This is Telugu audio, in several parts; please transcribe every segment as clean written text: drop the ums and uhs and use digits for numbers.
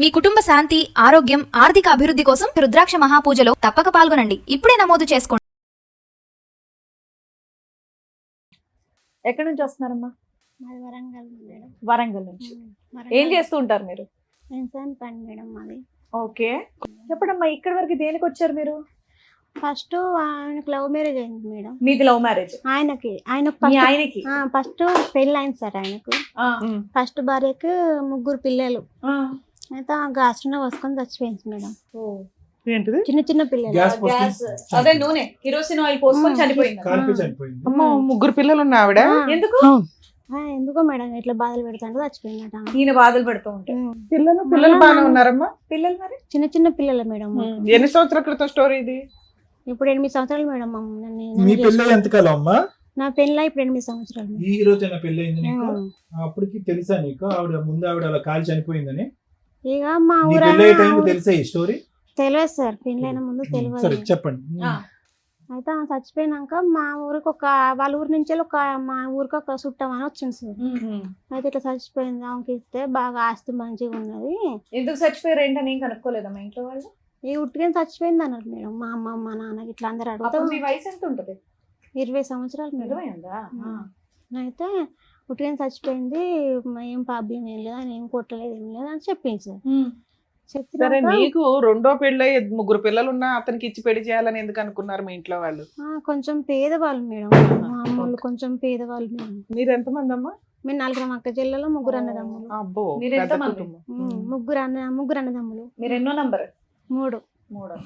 మీ కుటుంబ శాంతి, ఆరోగ్యం, ఆర్థిక అభివృద్ధి కోసం రుద్రాక్ష మహాపూజలో తప్పక పాల్గొనండి. ఇప్పుడే నమోదు చేసుకోండి. ఎక్కడి నుంచి వస్తున్నారమ్మా? మాది వరంగల్ మేడం. వరంగల్ నుంచి. ఏం చేస్తూ ఉంటారు మీరు? వ్యవసాయం పని మేడం మాది. ఓకే, చెప్పడమ్మా, ఇక్కడి వరకు దేనికి వచ్చారు మీరు? ఫస్ట్ ఆయనకు లవ్ మ్యారేజ్ అయింది మేడం. మీది లవ్ మ్యారేజ్? ఆయనకి మీ ఆయనకి ఫస్ట్ పెళ్ళి అయింది సార్. ఆయనకు ఫస్ట్ భార్యకు 3 పిల్లలు. అయితే గాస్ట్రోన వసుకొని చచ్చిపోయింది మేడం. ఏంటిది? చిన్న చిన్న పిల్లలు. గ్యాస్, అదే నూనె, కిరోసిన్ ఆయిల్ పోసుకొని చనిపోయింది. అమ్మో, 3 పిల్లలు ఉన్న ఆవిడ ఎందుకు? ఎందుకో మేడం ఇట్లా బాధలు పెడతాంటే చచ్చిపోయిందట. ఈయన బాధలు పెడుతూ ఉంటాయి. పిల్లలు బాగానే ఉన్నారమ్మా? పిల్లలు మరి చిన్న చిన్న పిల్లలు మేడం. ఎన్ని సంవత్సరాల క్రితం స్టోరీ ఇది? ఇప్పుడు 8 సంవత్సరాలు మేడం. మీ పెళ్ళి ఎంతకాలం అమ్మా? నా పెళ్ళి ఇప్పుడు 8 సంవత్సరాలు. ఈ రోజైనా పెళ్ళి అయింది నీకు? అప్పటికి తెలుసా నీకు ఆవిడ అలా కాలి చనిపోయిందని? ఇక మా నీ ఊరు పెళ్ళి అయ్యే టైంకి తెలుసా ఈ స్టోరీ? తెలియదు సార్, పెళ్ళైన ముందు సరే తెలియదు. చెప్పండి. అయితే ఆమె చచ్చిపోయినాక మా ఊరికి వాళ్ళ ఊరి నుంచి మా ఊరికి ఒక చుట్టం అని వచ్చింది సార్. అయితే ఇట్లా చచ్చిపోయింది, ఆమెకి ఇస్తే బాగా ఆస్తి మంచిగా ఉన్నది. ఎందుకు చచ్చిపోయారు ఏంటని ఏం కనుక్కోలేదమ్మా ఇంట్లో వాళ్ళు? ఈ ఉట్టిగా చచ్చిపోయింది అన్నారు మేడం. మా అమ్మ మా నాన్నకి ఇట్లా అందరు అడుగుతాం. మీ వయసు ఎంత ఉంటుంది? 20 సంవత్సరాలు మేడం. అయితే ఉట్టిగా చచ్చిపోయింది, ఏం ప్రాబ్లం ఏం లేదు, ఆయన ఏం కొట్టలేదు ఏం లేదు అని చెప్పింది సార్. సరే, నీకు రెండో పెళ్ళి 3 పిల్లలు ఉన్నా అతనికి ఇచ్చి పెళ్లి చేయాలని ఎందుకు అనుకున్నారు మీ ఇంట్లో వాళ్ళు? కొంచెం పేదవాళ్ళు మేడం, మా అమ్మోళ్ళు కొంచెం పేదవాళ్ళు మేడం. మీరు ఎంతమంది అమ్మా? మేము 4 అక్క చెల్లెలు, 3 అన్నదమ్ములు. అబ్బో, మీరు పెద్ద ఎంతమంది? కుటుంబం. 3 అన్నదమ్ములు. మీరు ఎన్నో నంబర్? 3. 3.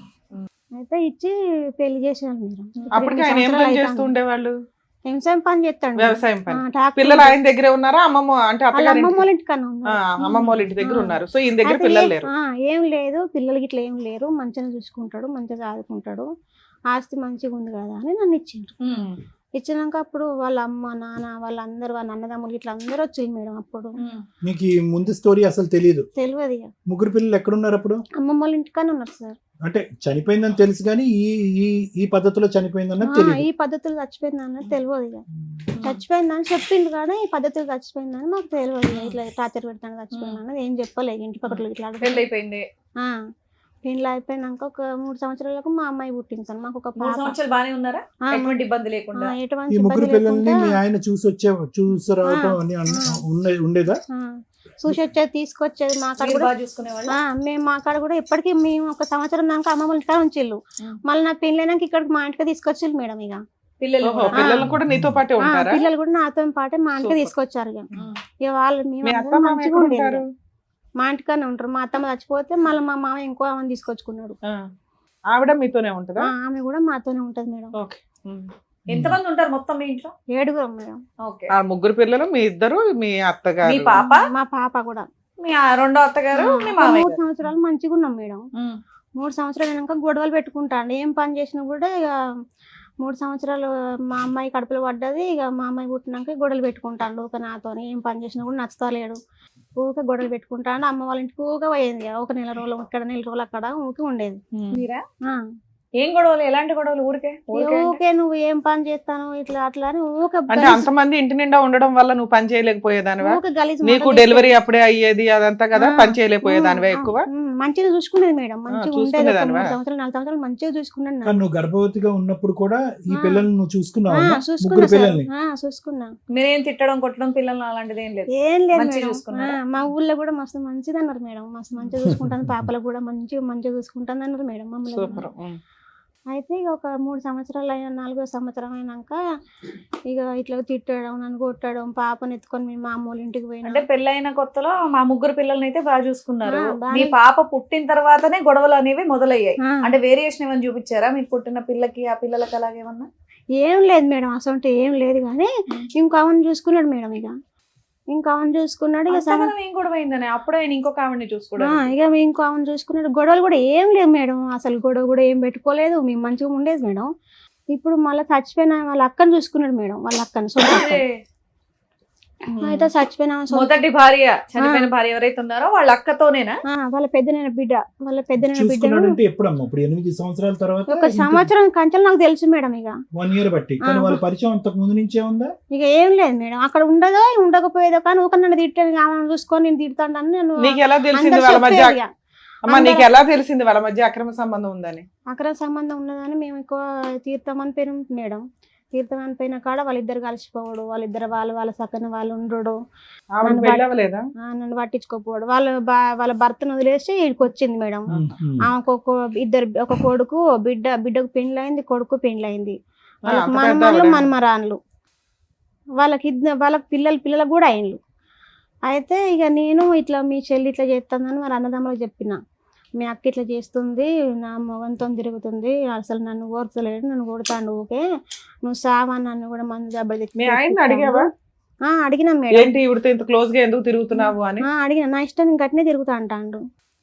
అయితే ఇచ్చి పెళ్లి చేసాను మేడం. అప్పటికి ఆయన ఏం పని చేస్తూ ఉండేవాళ్ళు? వ్యవసాయం పని చేస్తాడు. వ్యవసాయం పని. పిల్లలు ఆయన దగ్గరే ఉన్నారా? అమ్మమ్మ అంటే అమ్మమ్మ వాళ్ళ ఇంటికన్నా అమ్మమ్మ వాళ్ళ ఇంటి దగ్గర ఉన్నారు. సో ఈయన దగ్గర పిల్లలు లేరు? ఏం లేదు, పిల్లలకి ఇట్లా ఏం లేరు, మంచిగా చూసుకుంటాడు, మంచిగా చదువుకుంటాడు, ఆస్తి మంచిగా ఉంది కదా అని నన్ను ఇచ్చిండ్రు. ఇచ్చినాక అప్పుడు వాళ్ళ అమ్మ నాన్న వాళ్ళందరూ వాళ్ళ అన్నదమ్ములు ఇట్లా అందరూ వచ్చింది మేడం. అప్పుడు నీకు ఈ ముందు స్టోరీ అసలు తెలియదు? తెలియదు. ఇక 3 పిల్లలు ఎక్కడున్నారు అప్పుడు? అమ్మమ్మ వాళ్ళ ఇంటికన్నా ఉన్నారు సార్. అంటే చనిపోయిందని తెలుసు కానీ ఈ పద్ధతిలో చనిపోయిందన్నది తెలియదు. ఈ పద్ధతులు చచ్చిపోయిందని తెలియదు. ఇక చచ్చిపోయిందని చెప్పింది కానీ ఈ పద్ధతులు చచ్చిపోయిందని మాకు తెలియదు. ఇట్లా టార్చర్ పెడతాను చచ్చిపోయిందని ఏం చెప్పలేదు. ఇంటి పక్కన ఇట్లా పెళ్ళి అయిపోయింది. పెళ్ళి అయిపోయినాక ఒక 3 సంవత్సరాలకు మా అమ్మాయి పుట్టింది సార్. మాకు ఒక 3 సంవత్సరాలు బానే ఉన్నారా? ఎటువంటి ఇబ్బంది లేకుండా? ఈ 3 పిల్లల్ని మీ ఆయన చూసి రావటం అని ఉండేదా? చూసి వచ్చేది, తీసుకొచ్చేది. మా కాడ కూడా మేము మా కాడ కూడా ఎప్పటికీ మేము ఒక సంవత్సరం దాకా అమ్మ వాళ్ళ ఇంటికాడ ఉంచిళ్ళు. మళ్ళీ నా పెళ్ళైనాక ఇక్కడికి మా ఇంటికి తీసుకొచ్చిళ్ళు మేడం. ఇక పిల్లలు కూడా నీతో పాటే ఉంటారా? పిల్లలు కూడా నాతో పాటే మా ఇంటికి తీసుకొచ్చారు. ఇక వాళ్ళు మేము మంచిగా ఉండేది. మా ఇంటికన్నా ఉంటారు. మా అత్తమ్మ చచ్చిపోతే మళ్ళీ మా మామ ఇంకో ఆమెను తీసుకొచ్చుకున్నాడు. ఆవిడ మీతోనే ఉంటదా? ఆమె కూడా మాతోనే ఉంటది మేడం. ఎంతమంది ఉంటారు మొత్తం మీ ఇంట్లో? 7 మేడం. ఆ 3 పిల్లలు, మీ ఇద్దరు, మీ అత్తగారు, మీ పాప, మా పాప కూడా, మీ రెండో అత్తగారు, మీ మామయ్య. 3 సంవత్సరాలు మంచిగా ఉన్నాం మేడం. 3 సంవత్సరాలు అయినాక గొడవలు పెట్టుకుంటాను. ఏం పని చేసినా కూడా ఇక 3 సంవత్సరాలు మా అమ్మాయి కడుపులో పడ్డది. ఇక మా అమ్మాయి పుట్టినాక గొడవలు పెట్టుకుంటాను. ఊక నాతో ఏం పని చేసినా కూడా నచ్చుతలేడు. ఊక గొడవలు పెట్టుకుంటాను. అమ్మ వాళ్ళ ఇంటికి ఊక పోయేది. ఒక నెల రోజులు ఇక్కడ, నెల రోజులు అక్కడ ఊకి ఉండేది. మీరా? ఏం గొడవలు? ఎలాంటి గొడవలు? ఊరికే నువ్వు ఏం పని చేస్తాను ఇట్లా అట్లా అని ఊక. అంటే అంతమంది ఇంటి నిండా ఉండడం వల్ల నువ్వు పని చేయలేకపోయేదానివా? నీకు డెలివరీ అప్పుడే అయ్యేది అదంతా కదా, పని చేయలేకపోయేదానివా? ఎక్కువ మంచిగా చూసుకునేది మేడం. మంచిగా ఉండేది. 3 సంవత్సరాలు 4 సంవత్సరాలు మంచిగా చూసుకున్నాను. నువ్వు గర్భవతిగా ఉన్నప్పుడు కూడా ఈ పిల్లల్ని నువ్వు చూసుకున్నావు? చూసుకున్నా. మీరేం తిట్టడం కొట్టడం పిల్లల్ని అలాంటిది ఏం లేదు? ఏం లేదు. మా ఊర్లో కూడా మస్తు మంచిది అన్నారు మేడం. మస్తు మంచిగా చూసుకుంటాను. పాపలకు కూడా మంచిగా చూసుకుంటాను అన్నారు మేడం మమ్మల్ని. అయితే ఇక ఒక 3 సంవత్సరాలు అయినా 4వ సంవత్సరం అయినాక ఇక ఇట్లా తిట్టడం, నన్ను కొట్టడం, పాపను ఎత్తుకొని మేము మా అమ్మోళ్ళ ఇంటికి పోయినా. అంటే పెళ్ళైన కొత్తలో మా 3 పిల్లల్ని అయితే బాగా చూసుకున్నారు. మీ పాప పుట్టిన తర్వాతనే గొడవలు అనేవి మొదలయ్యాయి. అంటే వేరియేషన్ ఏమైనా చూపించారా మీకు పుట్టిన పిల్లకి ఆ పిల్లలకి అలాగేమన్నా? ఏం లేదు మేడం, అసలు ఏం లేదు. కానీ ఇంకో ఆమెను చూసుకున్నాడు మేడం. ఇంకా ఆమెను చూసుకున్నాడు. అప్పుడే ఇంకొక ఆవిడని చూసుకున్నాడు. ఇక ఇంకో ఆమెను చూసుకున్నాడు. గొడవలు కూడా ఏం లేవు మేడం. అసలు గొడవ కూడా ఏం పెట్టుకోలేదు. మేము మంచిగా ఉండేది మేడం. ఇప్పుడు మళ్ళీ చచ్చిపోయిన వాళ్ళ అక్కను చూసుకున్నాడు మేడం. వాళ్ళ అక్కను అయితే చచ్చిపోయిన ఆమె సొంత- మొదటి భార్య చనిపోయిన భార్య ఎవరైతే ఉన్నారో వాళ్ళ అక్కతోనేనా? వాళ్ళ పెద్దనైన బిడ్డ బిడ్డను చూసుకున్నాడంటే ఎప్పుడమ్మా? ఇప్పుడు 8 సంవత్సరాల తర్వాత ఒక సంవత్సరం కంచెలు నాకు తెలుసు మేడం. ఇక 1 ఇయర్ బట్టి, కానీ వాళ్ళ పరిచయం అంతకు ముందు నుంచే ఉందా? ఇక ఏం లేదు మేడం, అక్కడ ఉండదో ఉండకపోయేదో కానీ ఒక నన్ను తిట్టాను, ఆమెను చూసుకొని నేను తిడతాను నేను నీకు ఎలా తెలిసింది అందరూ వాళ్ళ మధ్య చెప్పారు ఇక. అమ్మా నీకు ఎలా తెలిసింది వాళ్ళ మధ్య అక్రమ సంబంధం ఉందని? అక్రమ సంబంధం ఉన్నదని మేము ఎక్కువ తీర్థం అని పేరు మేడం. తీర్థం అని పోయిన కాడ వాళ్ళిద్దరు కలిసిపోవడు, వాళ్ళిద్దరు వాళ్ళ సక్కన వాళ్ళు ఉండడు, ఆవిడ పెళ్ళవలేదా? నన్ను పట్టించుకోపోవడు. వాళ్ళ భర్తను వదిలేసి ఇక్కడికి వచ్చింది మేడం. ఆమెకు ఒక కొడుకు బిడ్డకు పెండ్లైంది, కొడుకు పెండ్లైంది, వాళ్ళకి అంత మనమరాళ్ళు పెద్దవాడా? మనమరాన్లు, వాళ్ళకి పిల్లలకు కూడా అయిండ్లు. అయితే ఇక నేను ఇట్లా మీ చెల్లి ఇట్లా చేస్తుందని వాళ్ళ అన్నదమ్ములకు చెప్పిన, మీ అక్క ఇట్లా చేస్తుంది, నా మొగంతో తిరుగుతుంది, అసలు నన్ను ఓర్చలేడు, నన్ను కొడతాడు, ఓకే నువ్వు సావా, నన్ను కూడా మందు దెబ్బలు తెచ్చి మీ ఆయన అడిగావా? అడిగినా మేడం. ఏంటి ఇవిడితో ఇంత క్లోజ్ గా ఎందుకు తిరుగుతున్నావు అని? అడిగిన, నా ఇష్టం నేను గట్టినే తిరుగుతా అంటాడు,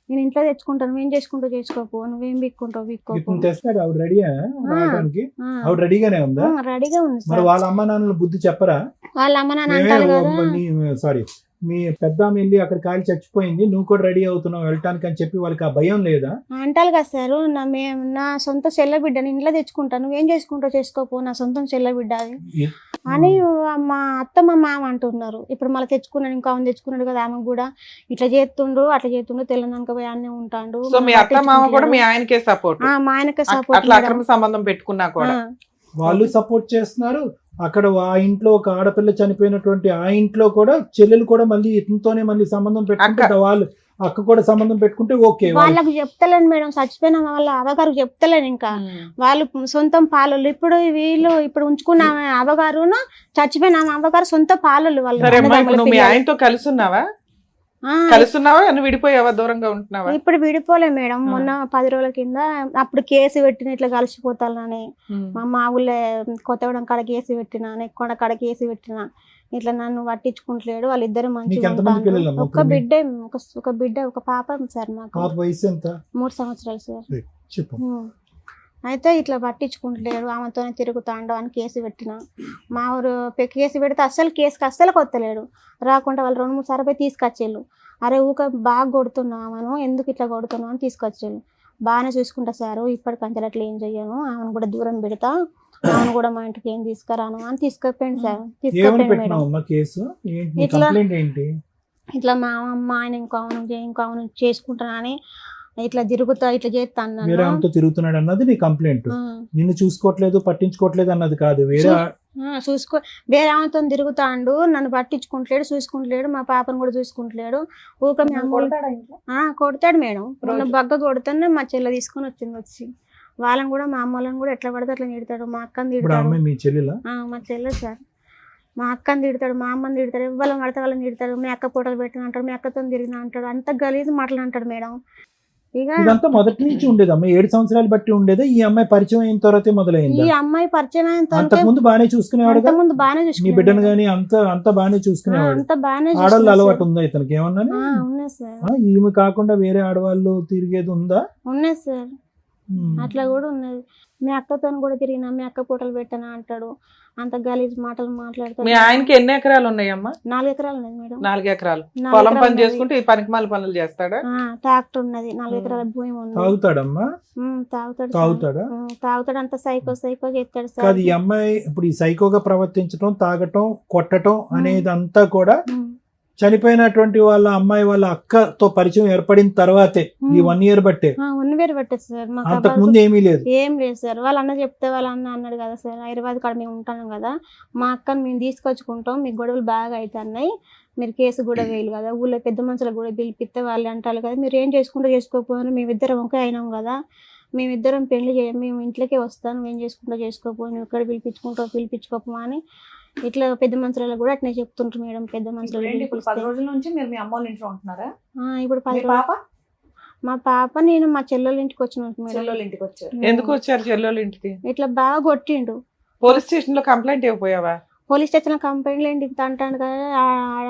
నేను ఇంట్లో తెచ్చుకుంటాను, నువ్వేం చేసుకుంటూ చేసుకోపో, నువ్వేం బిక్కుంటావు బిక్కోపో. ఇప్పుడు తెస్తాడు. ఆవిడ రెడీయా రావడానికి? ఆవిడ రెడీగానే ఉందా? రెడీగా ఉంది మరి సార్. వాళ్ళ అమ్మ నాన్నలు బుద్ధి చెప్పరా? వాళ్ళ అమ్మ నాన్న అంటారు కదా, సారీ, మీ పెద్ద వెళ్ళి అక్కడ కాలి చచ్చిపోయింది, నువ్వు కూడా రెడీ అవుతున్నావు వెళ్ళటానికి అని చెప్పి వాళ్ళకి ఆ భయం లేదా? అంటారు కదా సార్, నా సొంత చెల్ల బిడ్డ నేను ఇంట్లో తెచ్చుకుంటాను, నువ్వేం చేసుకుంటావు చేసుకోపో, నా సొంతం చెల్ల బిడ్డ అది అని మా అత్త మా మామ అంటున్నారు. ఇప్పుడు మళ్ళీ తెచ్చుకున్నాడు, ఇంకా ఆమె తెచ్చుకున్నాడు కదా, ఆమె కూడా ఇట్లా చేస్తుండ్రు అట్లా చేస్తుండ్రు, తెలంగాణ పోయి అన్నీ ఉంటాడు. సో మీ అత్త మామ కూడా మీ ఆయనకే సపోర్ట్? మా ఆయనకే అట్లా సపోర్ట్. అక్రమ సంబంధం పెట్టుకున్నా కూడా వాళ్ళు సపోర్ట్ చేస్తున్నారు. అక్కడ ఆ ఇంట్లో ఒక ఆడపిల్ల చనిపోయినటువంటి ఆ ఇంట్లో కూడా చెల్లెలు కూడా మళ్ళీ ఇతనితోనే మళ్ళీ సంబంధం పెట్టుకుంటే, వాళ్ళు అక్క కూడా సంబంధం పెట్టుకుంటే ఓకే. వాళ్ళకి చెప్తలేను మేడం, చచ్చిపోయిన వాళ్ళ అవ్వగారు చెప్తలేను, ఇంకా వాళ్ళు సొంతం పాలలు. ఇప్పుడు వీళ్ళు ఇప్పుడు ఉంచుకున్న అవ్వగారును చచ్చిపోయిన అవ్వగారు సొంత పాలలు వాళ్ళు. సరే అమ్మా, ఇప్పుడు నువ్వు మీ ఆయనతో కలిసి ఉన్నావా? నువ్వు విడిపోయావా, దూరంగా ఉంటున్నావా? ఇప్పుడు విడిపోలే మేడం. మొన్న 10 రోజుల కింద అప్పుడు కేసు పెట్టిన, ఇట్లా కలిసిపోతానని మా ఊళ్ళో కొత్తగూడెం కాడ కేసు పెట్టిన, నెక్కొండ కాడ కేసు పెట్టిన, ఇట్లా నన్ను పట్టించుకుంటలేడు, వాళ్ళిద్దరు మంచిగా ఉంటారు. ఒక బిడ్డ ఒక పాప సార్. మాకు వయసు ఎంత? 3 సంవత్సరాలు సార్. చెప్పు. అయితే ఇట్లా పట్టించుకుంటలేడు, ఆమెతోనే తిరుగుతాండు అని కేసు పెట్టిన. మా ఊరు కేసు పెడితే కేసుకి అస్సలు కొత్తలేడు, రాకుండా వాళ్ళు 2-3 సార్లు పోయి తీసుకొచ్చేళ్ళు. అరే ఊక బాగా కొడుతున్నావు, ఎందుకు ఇట్లా కొడుతున్నావు అని తీసుకొచ్చేళ్ళు. బాగానే చూసుకుంటా సారు, ఇప్పటికంటే అట్లా ఏం చెయ్యను, ఆమెను కూడా దూరం పెడతా, ఆమెను కూడా మా ఇంటికి ఏం తీసుకురాను అని తీసుకెళ్ళిపోయింది సార్. ఇట్లా మా అమ్మ ఆయన ఇంకో అవును చేసుకుంటానని ఇట్లా తిరుగుతా ఇట్లా చేస్తాను, వేరే ఆమెతో తిరుగుతున్నాడు అన్నది నీ కంప్లైంట్. నిన్ను చూసుకోవట్లేదు పట్టించుకోవట్లేదు అన్నది కాదు, వేరే ఆమెతో తిరుగుతాండు, నన్ను పట్టించుకుంటలేడు, చూసుకుంటలేడు, మా పాపను కూడా చూసుకుంటలేడు. ఊక కొడతాడు మేడం. మొన్న బగ్గ కొడుతానే మా చెల్లె తీసుకొని వచ్చి వాళ్ళని కూడా మా అమ్మలను కూడా ఎట్లా పడితే అట్లా తిడతాడు. మా అక్కని తిడతాడు, మా చెల్లె సార్. మా అక్కని తిడతాడు, మా అమ్మని తిడతాడు, ఎవరిని పడితే వాళ్ళని తిడతాడు. మీ అక్క ఫోటోలు పెట్టిన అంటాడు, మీ అక్కతో తిరిగిన అంటాడు, అంత గలీజ్ మాటలు అంటాడు మేడం. ఇదంతా మొదటి నుంచి ఉండేదమ్మా, 7 సంవత్సరాలు బట్టి ఉండేదా? ఈ అమ్మాయి పరిచయం అయిన తర్వాత మొదలైంది? ఈ అమ్మాయి పరిచయం అయిన తర్వాత ముందు బాగానే చూసుకునేవాడు, ముందు బాగానే చూసుకునే, నీ బిడ్డను గానీ అంత బాగానే చూసుకునేవాడు. ఆడవాళ్ళు అలవాటు ఉందా ఇతనికి ఏమన్నా? ఉన్నాయి సార్. ఈమె కాకుండా వేరే ఆడవాళ్ళు తిరిగేది ఉందా? ఉన్నాయి సార్, అట్లా కూడా ఉన్నది. మీ అక్కతో కూడా తిరిగినా, మీ అక్క ఫోటోలు పెట్టానా అంటాడు, అంత గలీజ్ మాటలు మాట్లాడతాడు. మీ ఆయనకి ఎన్ని ఎకరాలు ఉన్నాయమ్మా? 4 ఎకరాలు ఉన్నాయి మేడం. 4 ఎకరాలు పొలం పని చేసుకుంటే ఈ పనికిమాల పనులు చేస్తాడా? ట్రాక్టర్ ఉన్నది, 4 ఎకరాల భూమి ఉంది. తాగుతాడమ్మా? తాగుతాడు, అంత సైకో చేస్తాడు సార్. కాదు, ఈ అమ్మాయి ఇప్పుడు ఈ సైకోగా ప్రవర్తించడం, తాగటం, కొట్టడం అనేది అంతా కూడా చనిపోయినటువంటి వాళ్ళ అమ్మాయి వాళ్ళ అక్కతో పరిచయం ఏర్పడిన తర్వాతే, ఈ 1 ఇయర్ బట్టే? 1 ఇయర్ బట్టే సార్. అంతకు ముందు ఏమీ లేదు? ఏం లేదు సార్. వాళ్ళ అన్న చెప్తే వాళ్ళ అన్న అన్నాడు కదా సార్, హైదరాబాద్ కాడ మేము ఉంటాం కదా, మా అక్కని మేము తీసుకొచ్చుకుంటాం, మీకు గొడవలు బాగా అవుతున్నాయి, మీరు కేసు కూడా వేయలు కదా, ఊళ్ళో పెద్ద మనుషులకు కూడా పిలిపిస్తే వాళ్ళు అంటారు కదా, మీరు ఏం చేసుకుంటూ చేసుకోకపోయినా మేమిద్దరం ఒకే అయినాం కదా, మేమిద్దరం పెళ్లి మేము ఇంట్లోకే వస్తాం, మేము చేసుకుంటూ చేసుకోకపోయి నువ్వు ఇక్కడ పిలిపించుకోపో అని ఇట్లా పెద్ద మనుషులలో కూడా అట్నే చెప్తుంటారు మేడం. పెద్ద మనుషులు 10 రోజుల నుంచి మీరు మీ అమ్మ వాళ్ళ ఇంట్లో ఉంటున్నారా? ఇప్పుడు 10 పాప? మా పాప నేను మా చెల్లెల ఇంటికి వచ్చిన చెల్లెల ఇంటికి వచ్చారు. ఎందుకు వచ్చారు చెల్లెల ఇంటికి? ఇట్లా బాగా కొట్టిండు. పోలీస్ స్టేషన్ లో కంప్లైంట్ ఇవ్వపోయావా? పోలీస్ స్టేషన్ లో కంప్లైంట్ ఏంటి అంటాను కదా,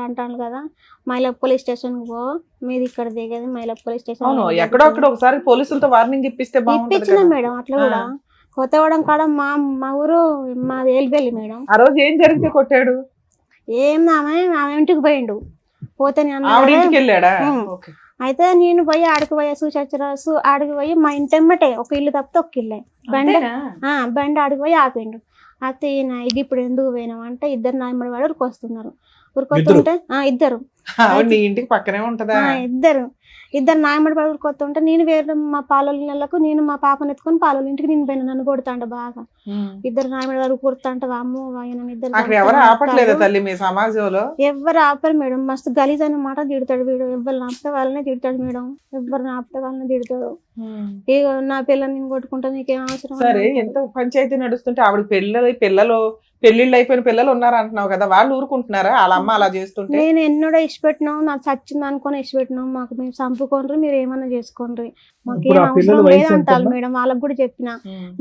అంటాను కదా, మైలప్ పోలీస్ స్టేషన్ పో, మీది ఇక్కడ దిగేది మైలప్ పోలీస్ స్టేషన్. అవును, ఎక్కడో అక్కడ ఒకసారి పోలీసులతో వార్నింగ్ ఇప్పించిన మేడం. అట్లా కూడా కొత్తగూడెం కాడ మా ఊరు మాది ఏల్బెల్లి మేడం. ఆ రోజు ఏం జరిగితే కొట్టాడు? ఏం ఆమె ఇంటికి పోయిండు. పోతే నేను ఆవిడ ఇంటికి వెళ్ళాడా? ఉమ్. ఓకే. అయితే నేను పోయి ఆడికి పోయి చూసొచ్చు ఆడికి పోయి మా ఇంటి ఎమ్మటే ఒక ఇల్లు తప్పితే ఒక ఇల్లే బండి బండి ఆడికి పోయి ఆపిండు. అయితే ఈయన ఇప్పుడు ఎందుకు పోయినాం అంటే ఇద్దరు నాయమడి వాడు ఉరికొస్తున్నారు. ఉరికొస్తుంటే ఇద్దరు ఆవిడ నీ ఇంటికి పక్కనే ఉంటదా? ఇద్దరు నాయమడి వాడు ఉరికొస్తుంటే నేను వేరే మా పాలలకు నేను మా పాపను ఎత్తుకొని పాల ఇంటికి నేను పోయినా. నన్ను కొడతాంట బాగా. ఇద్దరు నాయమడి వాడు కుడుతుంట అమ్మో ఇద్దరు అక్కడ ఎవరు ఆపట్లేదా తల్లి మీ సమాజంలో? ఎవరు ఆపరు మేడం. మస్తు గలీజ్ అనే మాట తిడతాడు వీడు. ఎవరు ఆపితే వాళ్ళనే తిడతాడు మేడం. ఎవరిని ఆపితే వాళ్ళని తిడతాడు. ఇక నా పిల్లల్ని నేను కొట్టుకుంటా నీకేం అవసరం. సరే, ఎంత పంచాయతీ నడుస్తుంటే ఆవిడ పెళ్లిళ్ళు అయిపోయిన పిల్లలు ఉన్నారు అంటున్నావు కదా, వాళ్ళు ఊరుకుంటున్నారా వాళ్ళ అమ్మ అలా చేస్తుంటే? నేను ఎన్నడో ఇష్టపెట్టినాం, నాకు చచ్చింది అనుకొని ఇష్టపెట్టినాం. మాకు మేము చంపుకోండి, మీరు ఏమన్నా చేసుకోండి, మాకు ఏం అవసరం లేదంటారు మేడం. వాళ్ళకి కూడా చెప్పిన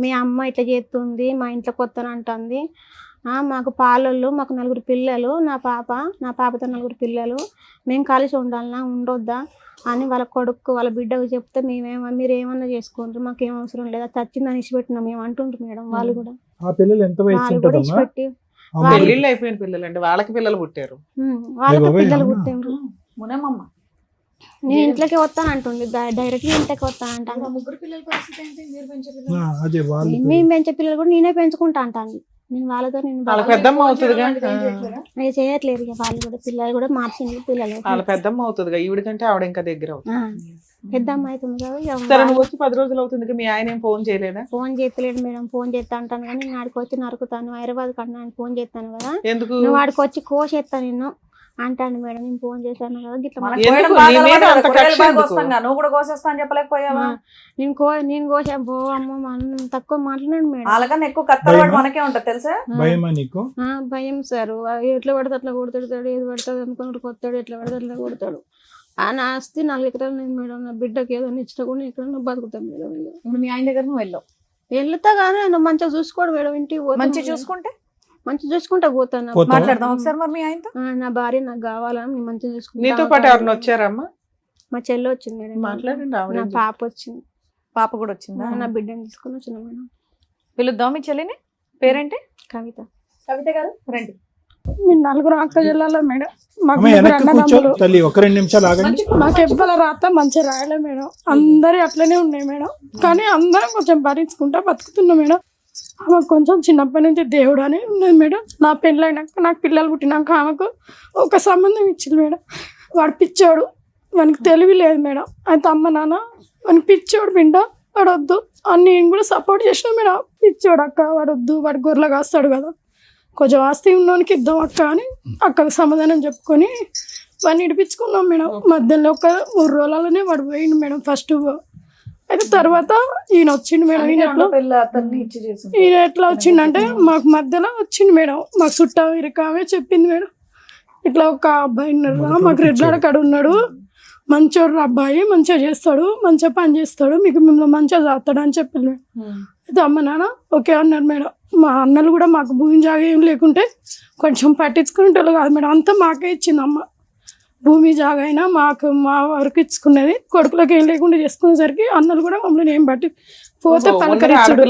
మీ అమ్మ ఇట్లా చేస్తుంది, మా ఇంట్లో కొత్తని అంటుంది. మాకు పాలళ్ళు, మాకు 4 పిల్లలు, నా పాపతో 4 పిల్లలు, మేము కలిసి ఉండాలన్నా ఉండొద్దా అని వాళ్ళ కొడుకు వాళ్ళ బిడ్డకు చెప్తే మీరు ఏమన్నా చేసుకోండి, మాకేం అవసరం లేదా, చచ్చిందని ఇష్టపెట్టినాం మేము అంటుంటారు మేడం. వాళ్ళు కూడా ఆ పిల్లలు ఎంత వయసు ఉంటుందమ్మా? పెళ్లిళ్ళు అయిపోయిన పిల్లలు అంటే వాళ్ళకి పిల్లలు పుట్టారు. వాళ్ళకి పిల్లలు పుట్టారు. మునమ్మమ్మ నేను ఇంట్లోకి వస్తాను అంటుంది, డైరెక్ట్ ఇంట్లోకి వస్తాను అంటాను. మేము పెంచే పిల్లలు కూడా నేనే పెంచుకుంటా అంటాను. నేను వాళ్ళతో వాళ్ళ పెద్దమ్మ అవుతుందిగా, చేయట్లేదు ఇక వాళ్ళు కూడా. పిల్లలు కూడా మార్చింది పిల్లలు. వాళ్ళ పెద్దమ్మ అవుతుందిగా, ఈవిడ కంటే ఆవిడ ఇంకా దగ్గర అవుతుంది. పెద్దమ్మ అవుతుంది కదా. సరే, నువ్వు వచ్చి 10 రోజులు అవుతుంది, మీ ఆయన ఏం ఫోన్ చేయలేదా? Phone చేస్తలేడు madam. ఫోన్ చేస్తా అంటాను కానీ నేను ఆడికి వచ్చి నరుకుతాను, హైదరాబాద్ కన్నా ఫోన్ చేస్తాను కదా, ఎందుకు నువ్వు ఆడికి వచ్చి కోసేస్తాను నిన్ను అంటాను మేడం. నేను ఫోన్ చేశాను కదా గిట్లా నువ్వు కూడా కోసేస్తా అని చెప్పలేకపోయావా? నేను కోసా అమ్మ మనం తక్కువ మాట్లాడాను మేడం. వాళ్ళకన్నా ఎక్కువ కత్తలవాడు మనకే ఉంటది తెలుసా? భయం సార్. ఎట్లా పడితే అట్లా కొడతాడు, ఏది పడుతుంది అనుకున్నాడు కొత్తాడు, ఎట్లా పడితే అట్లా కొడతాడు. నా ఆస్తి 4 ఎకరాలు నేను మేడం. నా బిడ్డకి ఏదో ఇచ్చినా కూడా ఎక్కడ బతుకుతాను మేడం. ఇప్పుడు మీ ఆయన దగ్గర నువ్వు వెళ్తా కానీ ఆయన మంచిగా చూసుకోడు మేడం. ఇంటికి పోతే మంచిగా చూసుకుంటా పోతాను. మాట్లాడదాం ఒకసారి మరి మీ ఆయనతో. నా భార్య నాకు కావాలని నేను మంచిగా చూసుకుంటా. నీతో పాటు ఎవరిని వచ్చారమ్మా? మా చెల్లి వచ్చింది మేడం. మాట్లాడండి. నా పాప వచ్చింది. పాప కూడా వచ్చిందా? నా బిడ్డని తీసుకుని వచ్చిన మేడం. పిలుద్దాం మీ చెల్లిని. పేరేంటి? కవిత. కవిత గారు రండి. మీ 4 అక్క జిల్లాలో మేడం. మాకు తల్లి ఒక 2 నిమిషాలు ఆగండి. మాకు ఎవ్వల రాత మంచిగా రాయలే మేడం. అందరి అట్లనే ఉన్నాయి మేడం. కానీ అందరం కొంచెం భరించుకుంటా బతుకుతున్నాం మేడం. ఆమెకు కొంచెం చిన్నప్పటి నుంచి దేవుడు అని ఉన్నది మేడం. నా పెళ్ళైనాక నాకు పిల్లలు పుట్టినాక ఆమెకు ఒక సంబంధం ఇచ్చింది మేడం. వాడు పిచ్చోడు, వానికి తెలివి లేదు మేడం. అయితే అమ్మ నాన్న వానికి పిచ్చోడు పిండ వాడు వద్దు అని నేను కూడా సపోర్ట్ చేసిన మేడం. పిచ్చోడు అక్క వాడు వద్దు, వాడు గొర్రెలు కాస్తాడు కదా, కొంచెం ఆస్తి ఉన్నోనికి ఇద్దాం అక్క అని అక్కకు సమాధానం చెప్పుకొని వాడిని ఇడిపించుకున్నాం మేడం. మధ్యలో ఒక 3 రోజులలోనే వాడు పోయిండు మేడం ఫస్ట్. అయితే తర్వాత ఈయన వచ్చిండు మేడం. ఈయన ఎట్లా వచ్చిండంటే మాకు మధ్యలో వచ్చిండు మేడం. మాకు చుట్టా ఇరకామే చెప్పింది మేడం, ఇట్లా ఒక అబ్బాయి ఉన్నాడు మాకు రెడ్లాడ కాడ ఉన్నాడు, మంచోడు అబ్బాయి, మంచిగా చేస్తాడు, మంచిగా పని చేస్తాడు, మీకు మిమ్మల్ని మంచిగా చేస్తాడు అని చెప్పింది మేడం. అయితే అమ్మ నాన్న ఓకే అన్నారు మేడం. మా అన్నలు కూడా మాకు భూమి జాగా ఏం లేకుంటే కొంచెం పట్టించుకునేటోళ్ళు కాదు మేడం. అంతా మాకే ఇచ్చింది అమ్మ. భూమి జాగా అయినా మా వరకు ఇచ్చుకునేది. కొడుకులకు ఏం లేకుండా చేసుకునేసరికి అన్నలు కూడా మమ్మల్ని ఏం పట్టి పోతే పలకరించాడు.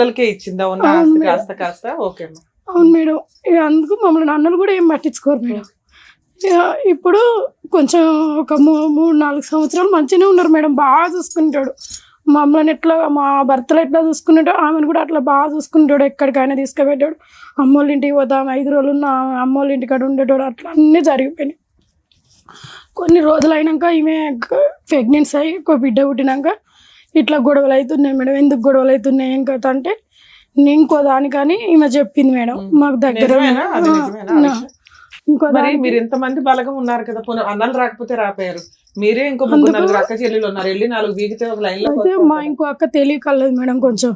అవును మేడం. ఇక అందుకు మమ్మల్ని అన్నలు కూడా ఏం పట్టించుకోరు మేడం. ఇప్పుడు కొంచెం ఒక 3-4 సంవత్సరాలు మంచిగానే ఉన్నారు మేడం. బాగా చూసుకుంటాడు మమ్మల్ని. ఎట్లా మా భర్తలు ఎట్లా చూసుకునేటో ఆమెను కూడా అట్లా బాగా చూసుకుంటాడు. ఎక్కడికైనా తీసుకుపెట్టాడు. అమ్మోళ్ళ ఇంటికి పోతాం 5 రోజులు ఉన్న అమ్మోళ్ళ ఇంటికాడ ఉండేటోడు. అట్లా అన్నీ జరిగిపోయినాయి. కొన్ని రోజులు అయినాక ఈమె ప్రెగ్నెన్సీ అయ్యి ఒక బిడ్డ పుట్టినాక ఇట్లా గొడవలు అవుతున్నాయి మేడం. ఎందుకు గొడవలు అవుతున్నాయి ఏం కదా అంటే ఇంకో దానికని ఈమె చెప్పింది మేడం. మాకు దగ్గర ఇంకో మీరు ఇంతమంది బలగం ఉన్నారు కదా, అన్నలు రాకపోతే రాపోయారు. మీరే ఇంకో 3-4 అక్క చెల్లెలు ఉన్నారు. వెళ్ళి 4 వీగితే ఒక లైన్ లో. అయితే మా ఇంకో అక్క తెలియకలేదు మేడం. కొంచెం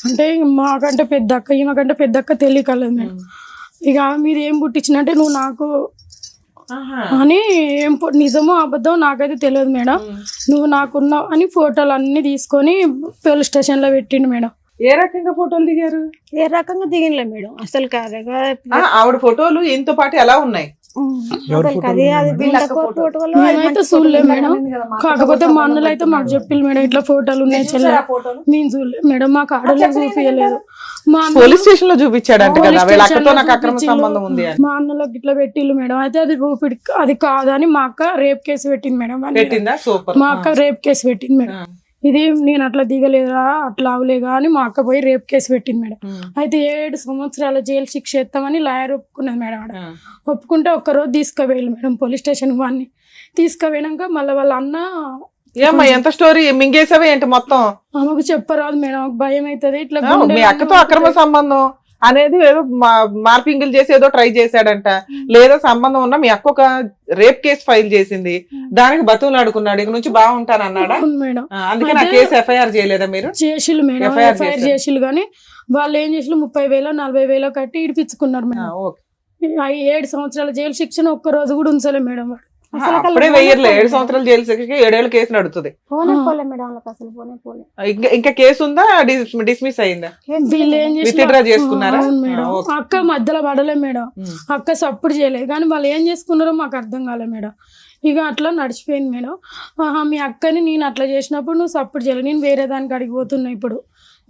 అంటే మాకంటే పెద్ద అక్క, ఈమెకంటే పెద్ద అక్క తెలియకలేదు మేడం. ఇక మీరు ఏం పుట్టించినంటే నువ్వు నాకు అని ఏం నిజమో అబద్ధం నాకైతే తెలియదు మేడం. నువ్వు నాకున్నావు అని ఫోటోలు అన్ని తీసుకొని పోలీస్ స్టేషన్ లో పెట్టిండు మేడం. ఏ రకంగా ఫోటోలు దిగారు? ఏ రకంగా దిగినలే మేడం అసలు కాదు. ఆవిడ ఫోటోలు ఈయనతో పాటు ఎలా ఉన్నాయి? ఎవరి ఒకరికి ఫోటోలు అది ఉన్నాయి అది మేడం? వీళ్ళ వీళ్ళ ఫోటో. ఫోటోలు నేనైతే చూడలేదు మేడం. కాకపోతే మా అన్నలు అయితే మాకు చెప్పిల్లు మేడం ఇట్లా ఫోటోలు ఉన్నాయి చెల్లె. నేను చూడలేదు మేడం, మాకు ఆడలో చూపించలేదు. మా అన్న పోలీస్ స్టేషన్ లో చూపించాడంట కదా పోలీస్ వీళ్ళ అక్కతో స్టేషన్లో నాకు అక్రమ చూపించిల్లు. సంబంధం ఉంది అని. మా అన్నలోకి ఇట్లా పెట్టిల్లు మేడం. అయితే అది రూపిడి అది కాదని మా అక్క రేప్ కేసు పెట్టింది మేడం. వాళ్ళ మీద. పెట్టిందా? సూపర్. మా అక్క రేప్ కేసు పెట్టింది మేడం. ఇది నేను అట్లా దిగలేదా అట్లా అవలేగా అని మా అక్క పోయి రేప్ కేసు పెట్టింది మేడం. అయితే 7 సంవత్సరాల జైలు శిక్ష ఎత్తామని లాయర్ ఒప్పుకున్నది మేడం. ఆడ ఒప్పుకుంటే ఒక్కరోజు తీసుకుపోయాలి మేడం పోలీస్ స్టేషన్ వాడిని. తీసుకుపోయినాక మళ్ళీ వాళ్ళ అన్న ఏమ్మా ఎంత స్టోరీ మింగేసావే ఏంటి మొత్తం? ఆమెకు చెప్పరాదు మేడం, ఆమెకు భయం అవుతుంది. ఇట్లా మీ గుండెలు అక్కతో అక్రమ సంబంధం అనేది ఏదో మార్పింగులు చేసి ఏదో ట్రై చేశాడంట. లేదా సంబంధం ఉన్నా మీ అక్క ఒక రేప్ కేసు ఫైల్ చేసింది, దానికి బతువులు ఆడుకున్నాడు, ఇక నుంచి బాగుంటానన్నాడా? అవును మేడం. అందుకే నా కేసు ఎఫ్ఐఆర్ చేయలేదా మీరు? చేసిల్లు మేడం, FIR ఎఫ్ఐఆర్ చేసిల్లు. కానీ వాళ్ళు ఏం చేసిల్లు 30,000 40,000 కట్టి ఇడిపించుకున్నారు మేడం. ఓకే. 7 సంవత్సరాల జైలు శిక్షను ఒక్క రోజు కూడా ఉంచలే మేడం వాడు. అప్పుడే వెయ్యర్లే 7 సంవత్సరాలు జైలు శిక్షకి 7 ఏళ్ళ కేసు నడుస్తుంది. పోలే మేడం వాళ్ళకి అసలు పోలే. ఇంకా కేసు ఉందా? డిస్మిస్ అయిందా? వీళ్ళు ఏం విత్డ్రా చేసుకున్నారా? అవును మేడం. అక్క మధ్యలో పడలే మేడం, అక్క సపోర్ట్ చేయలేదు. కానీ వాళ్ళు ఏం చేసుకున్నారో మాకు అర్థం కాలే మేడం. ఇక అట్లా నడిచిపోయింది మేడం. మీ అక్కని నేను అట్లా చేసినప్పుడు నువ్వు సపోర్ట్ చేయలేదు, నేను వేరే దానికి అడిగిపోతున్నా. ఇప్పుడు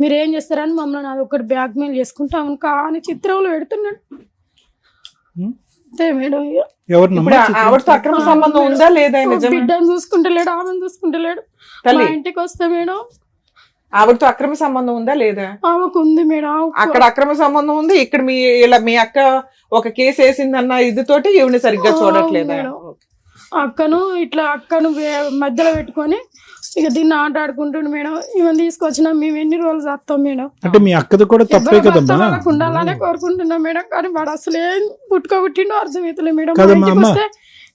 మీరు ఏం చేస్తారని మమ్మల్ని అది ఒకటి బ్యాక్ మెయిల్ చేసుకుంటే అవును కానీ చిత్రంలో పెడుతున్నాడు అంతే మేడం. ఇప్పుడు ఆవిడతో అక్రమ సంబంధం ఉందా లేదా? నిజమే. బిడ్డను చూసుకుంటలేడు, ఆమెను చూసుకుంటలేడు. మా తల్లి ఇంటికి వస్తే మేడం ఆవిడతో అక్రమ సంబంధం ఉందా లేదా? ఆమెకు ఉంది మేడం. అక్కడ అక్రమ సంబంధం ఉంది, ఇక్కడ మీ అక్క ఒక కేసు వేసిందన్న ఇదితోటి ఈవిని సరిగ్గా చూడట్లేదా? అక్కను మధ్యలో పెట్టుకొని ఇక దీన్ని ఆట ఆడుకుంటుండు మేడం. ఈమెను తీసుకొచ్చినా మేము ఎన్ని రోజులు చేస్తాం మేడం. అంటే మీ అక్కది కూడా తప్పే కదమ్మా. ఉండాలనే కోరుకుంటున్నాం మేడం. కానీ వాడు అసలు ఏం పుట్టుకోబుట్టిండో అర్థమవుతలే మేడం. కదమ్మా మా ఇంటికి అమ్మ. వస్తే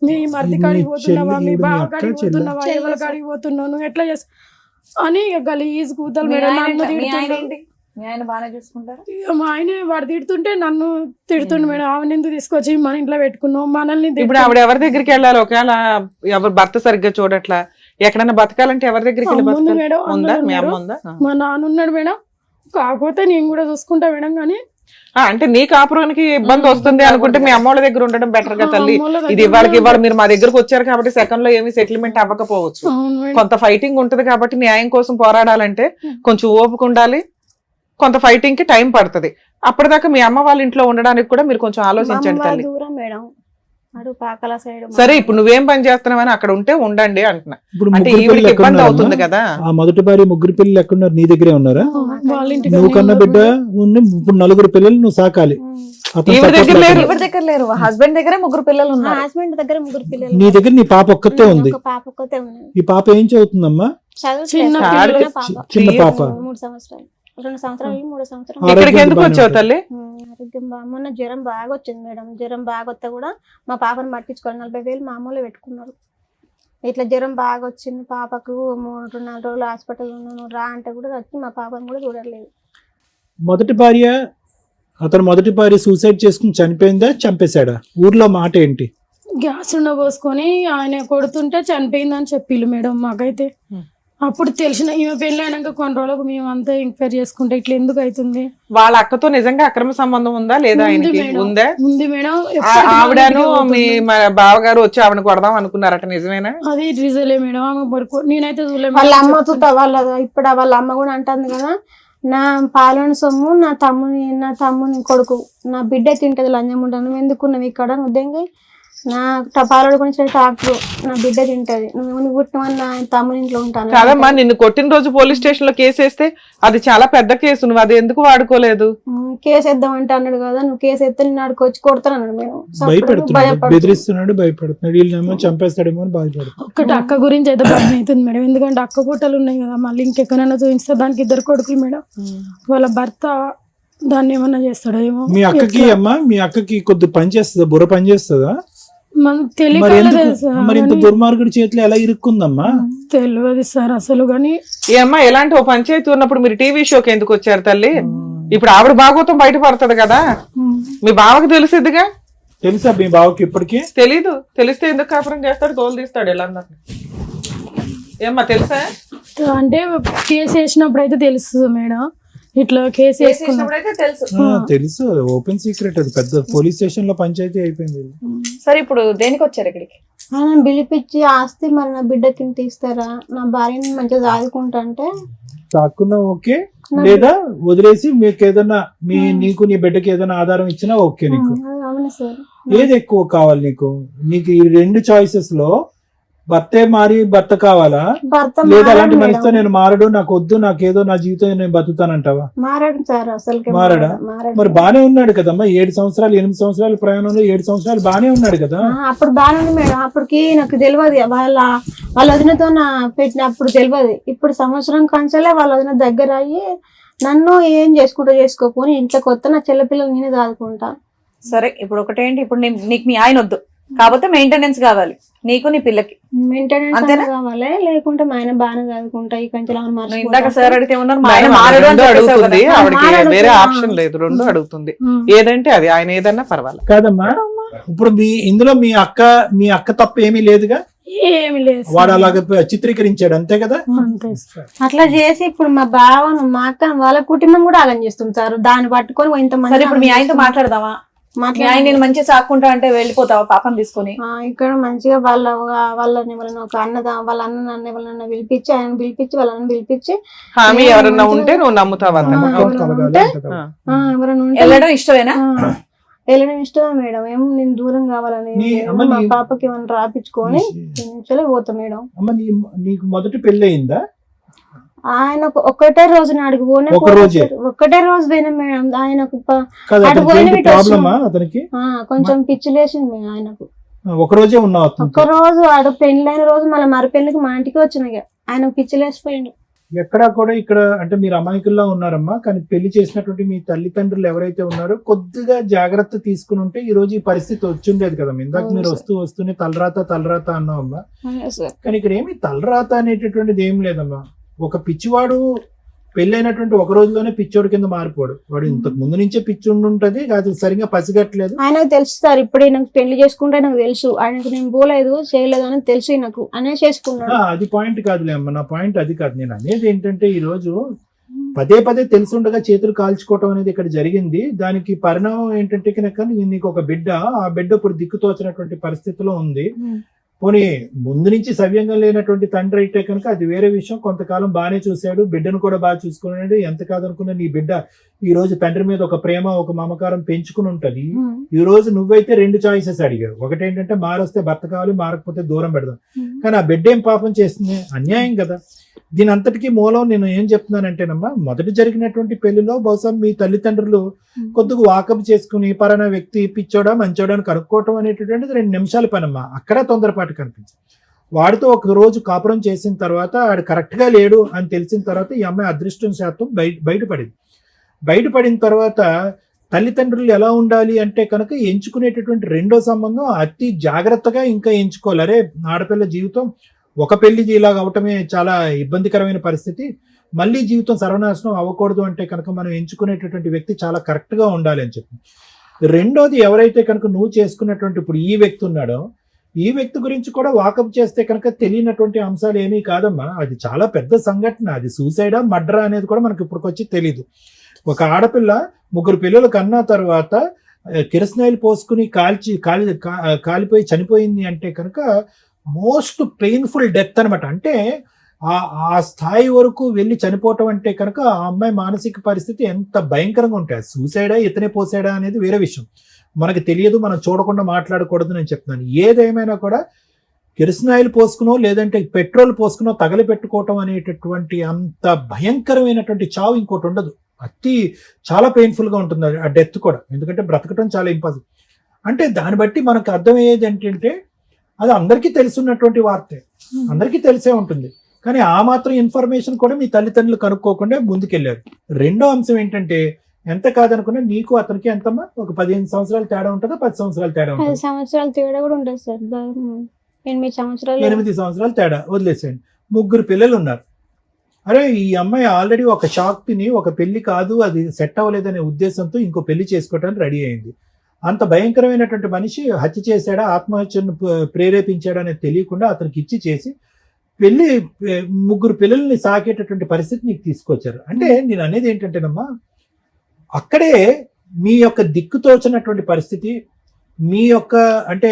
మీ మరిది కాడికి పోతున్నావా, మీ చెల్లి, బావ మీ అక్క కాడికి చెల్లి. పోతున్నావా, ఎవరి కాడికి పోతున్నావు, నువ్వు ఎట్లా చేస్తా అని ఇక గలీజ్ కూతలు మీ మేడం. ఆయన నన్ను ఏంటి? మీ ఆయన తిడుతుండు. ఏంటి? మీ ఆయన బాగానే చూసుకుంటారా? ఇక మా ఆయన వాడు తిడుతుంటే నన్ను తిడుతుండు మేడం. ఆమెను ఎందుకు తీసుకొచ్చి మన ఇంట్లో పెట్టుకున్నావు, మనల్ని ఇప్పుడు ఆవిడ ఎవరి దగ్గరికి వెళ్ళాలి? ఒకవేళ ఎవరు భర్త సరిగ్గా చూడట్లా, ఎక్కడైనా బతకాలంటే ఎవరి దగ్గరికి వెళ్ళి అమ్ముంది బతకాలి? మేడం, ఉందా? అన్నలు మీ అమ్మ ఉన్నారు. ఉందా? మా నాన్న ఉన్నాడు మేడం. కాకపోతే నేను కూడా చూసుకుంటా మేడం. కానీ అంటే నీ కాపురానికి ఇబ్బంది వస్తుంది అనుకుంటే మీ అమ్మ వాళ్ళ దగ్గర ఉండడం బెటర్ గా తల్లి. అమ్మోళ్ళ దగ్గర ఇది ఇవాళ మీరు మా దగ్గరకు వచ్చారు కాబట్టి సెకండ్ లో ఏమి సెటిల్మెంట్ అవ్వకపోవచ్చు. అవును మేడం. కొంత ఫైటింగ్ ఉంటది కాబట్టి న్యాయం కోసం పోరాడాలంటే కొంచెం ఓపిక ఉండాలి, కొంత ఫైటింగ్ కి టైం పడుతుంది. అప్పటిదాకా మీ అమ్మ వాళ్ళ ఇంట్లో ఉండడానికి కూడా మీరు కొంచెం ఆలోచించండి తల్లి. దూరం మేడం, అటు పాకల సైడ్. సరే ఇప్పుడు నువ్వేం పని చేస్తున్నావని అక్కడ ఉంటే ఉండండి అంటున్నా. ఇప్పుడు అంటే ముగ్గురు ఈవిడికి పిల్లలు ఇబ్బంది ఎక్కడున్నారమ్మా? అవుతుంది కదా. ఆ మొదటి భార్య ముగ్గురు పిల్లలు ఎక్కడున్నారు? నీ దగ్గరే ఉన్నారా? వాళ్ళ ఇంటికి నువ్వు కన్న బిడ్డ ఉంది, ఇప్పుడు 4 పిల్లలు నువ్వు సాకాలి. అతను ఈవిడ దగ్గర support లేరు. లేకుండా. ఎవరి దగ్గర లేరు, హస్బెండ్ దగ్గరే 3 పిల్లలు ఉన్నారు. హస్బెండ్ దగ్గర 3 పిల్లలు. నీ దగ్గర నీ పాప ఒక్కతే ఉంది. ఒక పాప ఒక్కతే ఉంది. ఈ పాప ఏం చదువుతుందమ్మా? చిన్న చదువుతున్న పాప. చిన్న పాప. 3 సంవత్సరాలు, 2 సంవత్సరాలు, 3 సంవత్సరాలు. ఇక్కడికి ఆరోగ్యం ఎందుకు బాగానే వచ్చావు ఉంటుంది. తల్లి? ఆరోగ్యం మొన్న జ్వరం బాగా వచ్చింది మేడం. జ్వరం బాగా వస్తే కూడా మా పాపను పట్టించుకోవాలి. 40,000 మామూలు పెట్టుకున్నారు. ఇట్లా జ్వరం బాగా వచ్చింది పాపకు, 3-4 రోజులు హాస్పిటల్ ఉన్నాను రా అంటే కూడా వచ్చి మా పాపను కూడా చూడలేదు. అతను మొదటి భార్య సూసైడ్ చేసుకుని చనిపోయిందా, చంపేశాడా? ఊర్లో మాట ఏంటి? గ్యాస్ పోసుకొని ఆయన కొడుతుంటే చనిపోయిందని చెప్పిల్లు మేడం మాకైతే. అప్పుడు తెలిసిన ఈమె పెళ్లి అయినాక కొన్ని రోజులకు మేము అంతా ఎంక్వైరీ చేసుకుంటే ఇట్లా ఎందుకు అవుతుంది. వాళ్ళ అక్కతో నిజంగా అక్రమ సంబంధం ఉందా లేదా? ఉంది ఆయనకి మేడం. ఉందా? ఉంది మేడం. ఆవిడను మీ బావగారు వచ్చి ఆవిడ కొడదాం అనుకున్నారట, నిజమేనా? అది రిజలే మేడం. ఆమె నేనైతే చూడలేదు. వాళ్ళ అమ్మ ఇప్పుడు వాళ్ళ అమ్మ కూడా అంటుంది కదా, నా పాలన సొమ్ము నా తమ్ముని కొడుకు నా బిడ్డ తింటది లంజం ఉంటాను, నువ్వు ఎందుకున్నావు ఇక్కడ ఉద్యోగం, నా పాలడు గురించి టాక్టర్ నా బిడ్డ తింటది, నువ్వు పుట్టినవని నా తమ్ముని ఇంట్లో ఉంటాను. కాదమ్మా, నిన్ను కొట్టిన రోజు పోలీస్ స్టేషన్ లో కేసు వేస్తే అది చాలా పెద్ద కేసు, నువ్వు అది ఎందుకు వాడుకోలేదు? కేసు వేద్దామంటే అన్నాడు కదా, నువ్వు కేసు ఎత్తే నేను ఆడికి వచ్చి కొడతాను అన్నాడు మేడం. భయపెడుతున్నాడు, బెదిరిస్తున్నాడు, భయపెడుతున్నాడు. వీళ్ళేమో చంపేస్తాడేమో అని బాధపడుతున్నాడు. ఒక్కటి అక్క గురించి అయితే భయం అవుతుంది మేడం. ఎందుకంటే అక్క పుట్టలు ఉన్నాయి కదా, మళ్ళీ ఇంకెక్కడైనా చూపిస్తే దానికి 2 కొడుకులు మేడం. వాళ్ళ భర్త దాన్ని ఏమన్నా చేస్తాడో ఏమో. మీ అక్కకి కొద్ది పని చేస్తుందా, బుర్ర పని చేస్తుందా? మరి ఇంత దుర్మార్గుడి చేతిలో ఎలా ఇరుక్కుందమ్మా? తెలియదు సార్ అసలు. కానీ ఏమ్మా ఎలాంటి ఓ పంచాయతీ ఉన్నప్పుడు మీరు టీవీ షోకి ఎందుకు వచ్చారు తల్లి? ఇప్పుడు ఆవిడ భాగవతం బయట పడుతుంది కదా, మీ బావకి తెలిసిద్దిగా. తెలుసా మీ బావకి? ఇప్పటికీ తెలీదు. తెలిస్తే ఎందుకు కాపురం చేస్తాడు, తోలు తీస్తాడు ఎలా అందరినీ. ఏమ్మా తెలుసా? అంటే కేసు వేసినప్పుడు అయితే తెలుస్తుంది మేడం. ఇట్లా కేసు వేసుకున్నప్పుడు అయితే తెలుసు. తెలుసు, ఓపెన్ సీక్రెట్. అది పెద్ద పోలీస్ స్టేషన్ లో పంచాయతీ అయిపోయింది. సరే ఇప్పుడు దేనికి వచ్చారు ఇక్కడికి? ఆయన పిలిపించి ఆస్తి మరి నా బిడ్డకి తీస్తారా, నా భార్యని మంచిగా చదువుకుంటా అంటే తాకున్నా ఓకే, లేదా వదిలేసి మీకు ఏదైనా నీకు నీ బిడ్డకి ఏదైనా ఆధారం ఇచ్చినా ఓకే. నీకు అవును సార్. ఏది ఎక్కువ కావాలి నీకు? నీకు ఈ 2 చాయిసెస్ లో భర్తే మారి భర్త కావాలా, భర్త లేదా అలాంటి మారాడు మనిషితో మేడం. నేను మారడు, నాకు వద్దు, నాకేదో నా జీవితం నేను బతుకుతానంటావా? మారాడు సార్, అసలు మారాడా? మరి బానే ఉన్నాడు కదమ్మా, 7 సంవత్సరాలు 8 సంవత్సరాల ప్రయాణంలో 7 సంవత్సరాలు బానే ఉన్నాడు కదా. అప్పుడు బాగానే ఉంది మేడం. అప్పటికి నాకు తెలియదు వాళ్ళ వదినతో నా పెట్టినప్పుడు తెలియదు. ఇప్పుడు సంవత్సరం కంచెలే వాళ్ళ వదిన దగ్గర అయ్యి నన్ను ఏం చేసుకుంటూ చేసుకోపోని ఇంట్లో కొత్త నా చెల్ల పిల్లలు నేనే చదువుకుంటా. సరే ఇప్పుడు ఒకటేంటి, ఇప్పుడు నీకు మీ ఆయన వద్దు, కాకపోతే మెయింటెనెన్స్ కావాలి నీకు నీ పిల్లకి, మెయింటెనెన్స్ అంతేనా? కావాలి, లేకుంటే మా ఆయన బాగానే చదువుకుంటా. ఈ కంచెలు నువ్వు ఇందాక సార్ అడిగితే ఉన్నారు మా ఆయన మేడం, మారడు అని రెండు చెప్పేసావు అడుగుతుంది, కదా. ఆవిడకి మారాడు వేరే కదా. ఆప్షన్ లేదు, రెండు అడుగుతుంది. ఏదంటే అది, ఆయన ఏదన్నా పర్వాలేదు. కాదమ్మా, ఇప్పుడు ఇందులో మీ అక్క తప్పు ఏమీ లేదుగా. ఏమి లేదు సార్. వాడు అలాగ చిత్రీకరించాడు అంతే కదా. అంతే సార్. అట్లా చేసి ఇప్పుడు మా బావను మా అక్క వాళ్ళ కుటుంబం కూడా ఆగం చేస్తుంది సార్. దాన్ని పట్టుకొని ఇంతమంది సరే ఇప్పుడు మీ ఆయనతో మాట్లాడదామా? మీ ఆయన నేను మంచిగా సాక్కుంటా అంటే వెళ్ళిపోతావా పాపం తీసుకొని? ఇక్కడ మంచిగా వాళ్ళని ఎవరైనా ఒక వాళ్ళ అన్న ఎవరైనా పిలిపించి ఆయన పిలిపించి వాళ్ళ అన్న పిలిపించి హామీ ఎవరన్నా ఉంటే నువ్వు నమ్ముతావా? నమ్మకం కలగాలి అంటదా? ఎవరైనా ఉంటే వెళ్ళడం ఇష్టమేనా? వెళ్ళడం ఇష్టమే మేడం. ఏం నేను దూరం కావాలని అమ్మ మా పాపకి ఏమైనా రాపించుకొని పోతాం మేడం. అమ్మ నీకు మొదటి పెళ్లి అయిందా? ఆయన ఒక్కటే రోజు నాడుగు పోయినా ఒక రోజే? ఒక్కటే రోజు పోయినా మేడం. ఆయనకు కాదు, అటు అతనికి పోయిన ఏంటి ప్రాబ్లమా? అతనికి కొంచెం పిచ్చి లేచింది ఆయనకు. ఒక రోజే ఉన్నావు అతనితో? ఒక్క రోజు ఆడ పెళ్ళైన రోజు మళ్ళీ మర పెళ్లికి మా ఇంటికి వచ్చినాయి. ఆయన పిచ్చి లేచిపోయిండు. ఎక్కడా కూడా ఇక్కడ అంటే మీరు అమాయకుల్లా ఉన్నారమ్మా, కానీ పెళ్లి చేసినటువంటి మీ తల్లిదండ్రులు ఎవరైతే ఉన్నారో కొద్దిగా జాగ్రత్త తీసుకుని ఉంటే ఈ రోజు ఈ పరిస్థితి వచ్చిండేది కదా. ఇందాక మీరు వస్తూనే తలరాత అన్నావమ్మా, కానీ ఇక్కడ ఏమి తలరాత అనేటటువంటిది ఏం లేదమ్మా. ఒక పిచ్చివాడు పెళ్ళైనటువంటి ఒక రోజులోనే పిచ్చోడి కింద మారిపోడు. వాడు ఇంతకు ముందు నుంచే పిచ్చి ఉంటది, అది సరిగా పసిగట్టలేదు. ఆయనకు తెలుసు సార్, ఇప్పుడే నాకు పెళ్లి చేసుకుంటే నాకు తెలుసు ఆయనకు నేను పోలేదు చేయలేదు అని తెలుసు నాకు అనే చేసుకున్నాడు. అది పాయింట్ కాదులే అమ్మ, నా పాయింట్ అది కాదు. నేను అనేది ఏంటంటే ఈ రోజు పదే తెలుసుండగా చేతులు కాల్చుకోవటం అనేది ఇక్కడ జరిగింది. దానికి పరిణామం ఏంటంటే కనుక నీకు ఒక బిడ్డ, ఆ బిడ్డ ఇప్పుడు దిక్కుతోచినటువంటి పరిస్థితిలో ఉంది. పోనీ ముందు నుంచి సవ్యంగా లేనటువంటి తండ్రి అయితే కనుక అది వేరే విషయం. కొంతకాలం బాగానే చూశాడు, బిడ్డను కూడా బాగా చూసుకున్నాడు. ఎంత కాదనుకున్నా నీ బిడ్డ ఈ రోజు తండ్రి మీద ఒక ప్రేమ ఒక మమకారం పెంచుకుని ఉంటది. ఈ రోజు నువ్వైతే 2 చాయిసెస్ అడిగావు. ఒకటేంటంటే మారొస్తే భర్త కావాలి, మారకపోతే దూరం పెడదాం. కానీ ఆ బిడ్డ ఏం పాపం చేస్తుంది? అన్యాయం కదా. దీని అంతటికీ మూలం నేను ఏం చెప్తున్నానంటేనమ్మా, మొదటి జరిగినటువంటి పెళ్లిలో బహుశా మీ తల్లిదండ్రులు కొద్దిగా వాకప్ చేసుకుని పలానా వ్యక్తి పిచ్చోడా మంచోడా అని కనుక్కోవటం అనేటటువంటిది 2 నిమిషాల పనమ్మా. అక్కడ తొందరపాటు కనిపించింది. వాడితో ఒక రోజు కాపురం చేసిన తర్వాత ఆడు కరెక్ట్ గా లేడు అని తెలిసిన తర్వాత ఈ అమ్మాయి అదృష్టం శాతం బయటపడిన తర్వాత తల్లిదండ్రులు ఎలా ఉండాలి అంటే కనుక ఎంచుకునేటటువంటి రెండో సంబంధం అతి జాగ్రత్తగా ఇంకా ఎంచుకోవాలి. అరే ఆడపిల్ల జీవితం ఒక పెళ్లి ఇలాగ అవటమే చాలా ఇబ్బందికరమైన పరిస్థితి. మళ్ళీ జీవితం సర్వనాశనం అవ్వకూడదు అంటే కనుక మనం ఎంచుకునేటటువంటి వ్యక్తి చాలా కరెక్ట్ గా ఉండాలి అని చెప్పి. రెండోది ఎవరైతే కనుక నువ్వు చేసుకున్నటువంటి ఇప్పుడు ఈ వ్యక్తి ఉన్నాడో ఈ వ్యక్తి గురించి కూడా వాకప్ చేస్తే కనుక తెలియనటువంటి అంశాలు ఏమీ కాదమ్మా. అది చాలా పెద్ద సంఘటన. అది సూసైడా మర్డరా అనేది కూడా మనకి ఇప్పటికొచ్చి తెలీదు. ఒక ఆడపిల్ల 3 పిల్లలు కన్నా తర్వాత కిరసనాయిల్ పోసుకుని కాలిపోయి చనిపోయింది అంటే కనుక మోస్ట్ పెయిన్ఫుల్ డెత్ అనమాట. అంటే ఆ స్థాయి వరకు వెళ్ళి చనిపోవటం అంటే కనుక ఆ అమ్మాయి మానసిక పరిస్థితి ఎంత భయంకరంగా ఉంటాయి. సూసైడా ఇతనే పోసాడా అనేది వేరే విషయం, మనకు తెలియదు, మనం చూడకుండా మాట్లాడకూడదు నేను చెప్తున్నాను. ఏదేమైనా కూడా కిరసనాయిల్ పోసుకునో లేదంటే పెట్రోల్ పోసుకునో తగలి పెట్టుకోవటం అనేటటువంటి అంత భయంకరమైనటువంటి చావు ఇంకోటి ఉండదు. చాలా పెయిన్ఫుల్ గా ఉంటుంది ఆ డెత్ కూడా, ఎందుకంటే బ్రతకటం చాలా ఇంపాసిబుల్. అంటే దాన్ని బట్టి మనకు అర్థమయ్యేది ఏంటంటే అది అందరికీ తెలుసున్నటువంటి వార్తే, అందరికీ తెలిసే ఉంటుంది. కానీ ఆ మాత్రం ఇన్ఫర్మేషన్ కూడా మీ తల్లిదండ్రులు కనుక్కోకుండా ముందుకెళ్ళారు. రెండో అంశం ఏంటంటే ఎంత కాదనుకున్నా నీకు అతనికి ఎంతమ్మా, ఒక 15 సంవత్సరాలు తేడా ఉంటుందా, 10 సంవత్సరాలు తేడా ఉంటుంది? 10 సంవత్సరాలు తేడా కూడా ఉంటుంది సార్. 8 సంవత్సరాలు 8 సంవత్సరాలు తేడా వదిలేసేయండి. 3 పిల్లలు ఉన్నారు. అరే ఈ అమ్మాయి ఆల్రెడీ ఒక షాక్ తిని ఒక పెళ్లి కాదు అది సెట్ అవ్వలేదనే ఉద్దేశంతో ఇంకో పెళ్లి చేసుకోవడానికి రెడీ అయింది. అంత భయంకరమైనటువంటి మనిషి హత్య చేశాడా ఆత్మహత్యను ప్రేరేపించాడా అనేది తెలియకుండా అతనికి ఇచ్చి చేసి వెళ్ళి 3 పిల్లల్ని సాకేటటువంటి పరిస్థితి నీకు తీసుకొచ్చారు. అంటే నేను అనేది ఏంటంటేనమ్మా, అక్కడే మీ యొక్క దిక్కుతోచినటువంటి పరిస్థితి, మీ యొక్క అంటే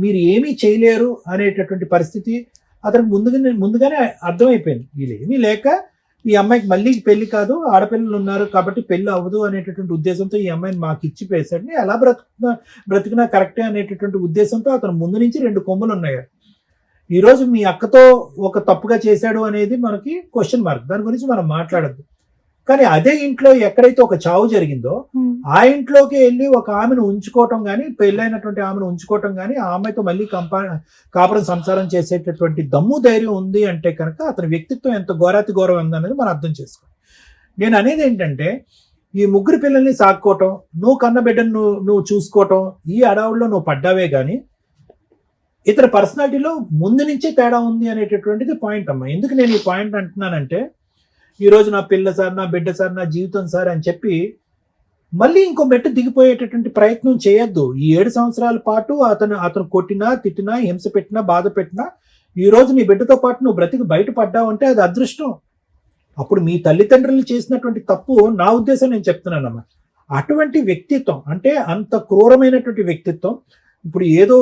మీరు ఏమీ చేయలేరు అనేటటువంటి పరిస్థితి అతనికి ముందుగానే అర్థమైపోయింది. వీళ్ళు ఏమీ లేక ఈ అమ్మాయికి మళ్ళీ పెళ్లి కాదు, ఆడపిల్లలు ఉన్నారు కాబట్టి పెళ్లి అవ్వదు అనేటటువంటి ఉద్దేశంతో ఈ అమ్మాయిని మాకు ఇచ్చి పేశాడు. ఎలా బ్రతికినా కరెక్టే అనేటటువంటి ఉద్దేశంతో అతను ముందు నుంచి 2 కొమ్ములు ఉన్నాయి. ఈరోజు మీ అక్కతో ఒక తప్పుగా చేశాడు అనేది మనకి క్వశ్చన్ మార్క్, దాని గురించి మనం మాట్లాడద్దు. కానీ అదే ఇంట్లో ఎక్కడైతే ఒక చావు జరిగిందో ఆ ఇంట్లోకి వెళ్ళి ఒక ఆమెను ఉంచుకోవటం కానీ, పెళ్ళైనటువంటి ఆమెను ఉంచుకోవటం కానీ, ఆ అమ్మాయితో మళ్ళీ కాపురం సంసారం చేసేటటువంటి దమ్ము ధైర్యం ఉంది అంటే కనుక అతని వ్యక్తిత్వం ఎంత ఘోరాతి ఘోరం ఉందనేది మనం అర్థం చేసుకోవాలి. నేను అనేది ఏంటంటే ఈ 3 పిల్లల్ని సాక్కోవటం, నువ్వు కన్న బిడ్డను నువ్వు చూసుకోవటం, ఈ అడవుల్లో నువ్వు పడ్డావే కానీ ఇతర పర్సనాలిటీలో ముందు నుంచే తేడా ఉంది అనేటటువంటిది పాయింట్ అమ్మా. ఎందుకు నేను ఈ పాయింట్ అంటున్నానంటే, ఈరోజు నా పిల్ల సార్, నా బిడ్డ సార్, నా జీవితం సార్ అని చెప్పి మళ్ళీ ఇంకో మెట్టు దిగిపోయేటటువంటి ప్రయత్నం చేయొద్దు. ఈ 7 సంవత్సరాల పాటు అతను కొట్టినా, తిట్టినా, హింస పెట్టినా, బాధ పెట్టినా ఈ రోజు నీ బిడ్డతో పాటు నువ్వు బ్రతికి బయటపడ్డావంటే అది అదృష్టం. అప్పుడు మీ తల్లిదండ్రులు చేసినటువంటి తప్పు, నా ఉద్దేశం నేను చెప్తున్నానమ్మా. అటువంటి వ్యక్తిత్వం అంటే అంత క్రూరమైనటువంటి వ్యక్తిత్వం. ఇప్పుడు ఏదో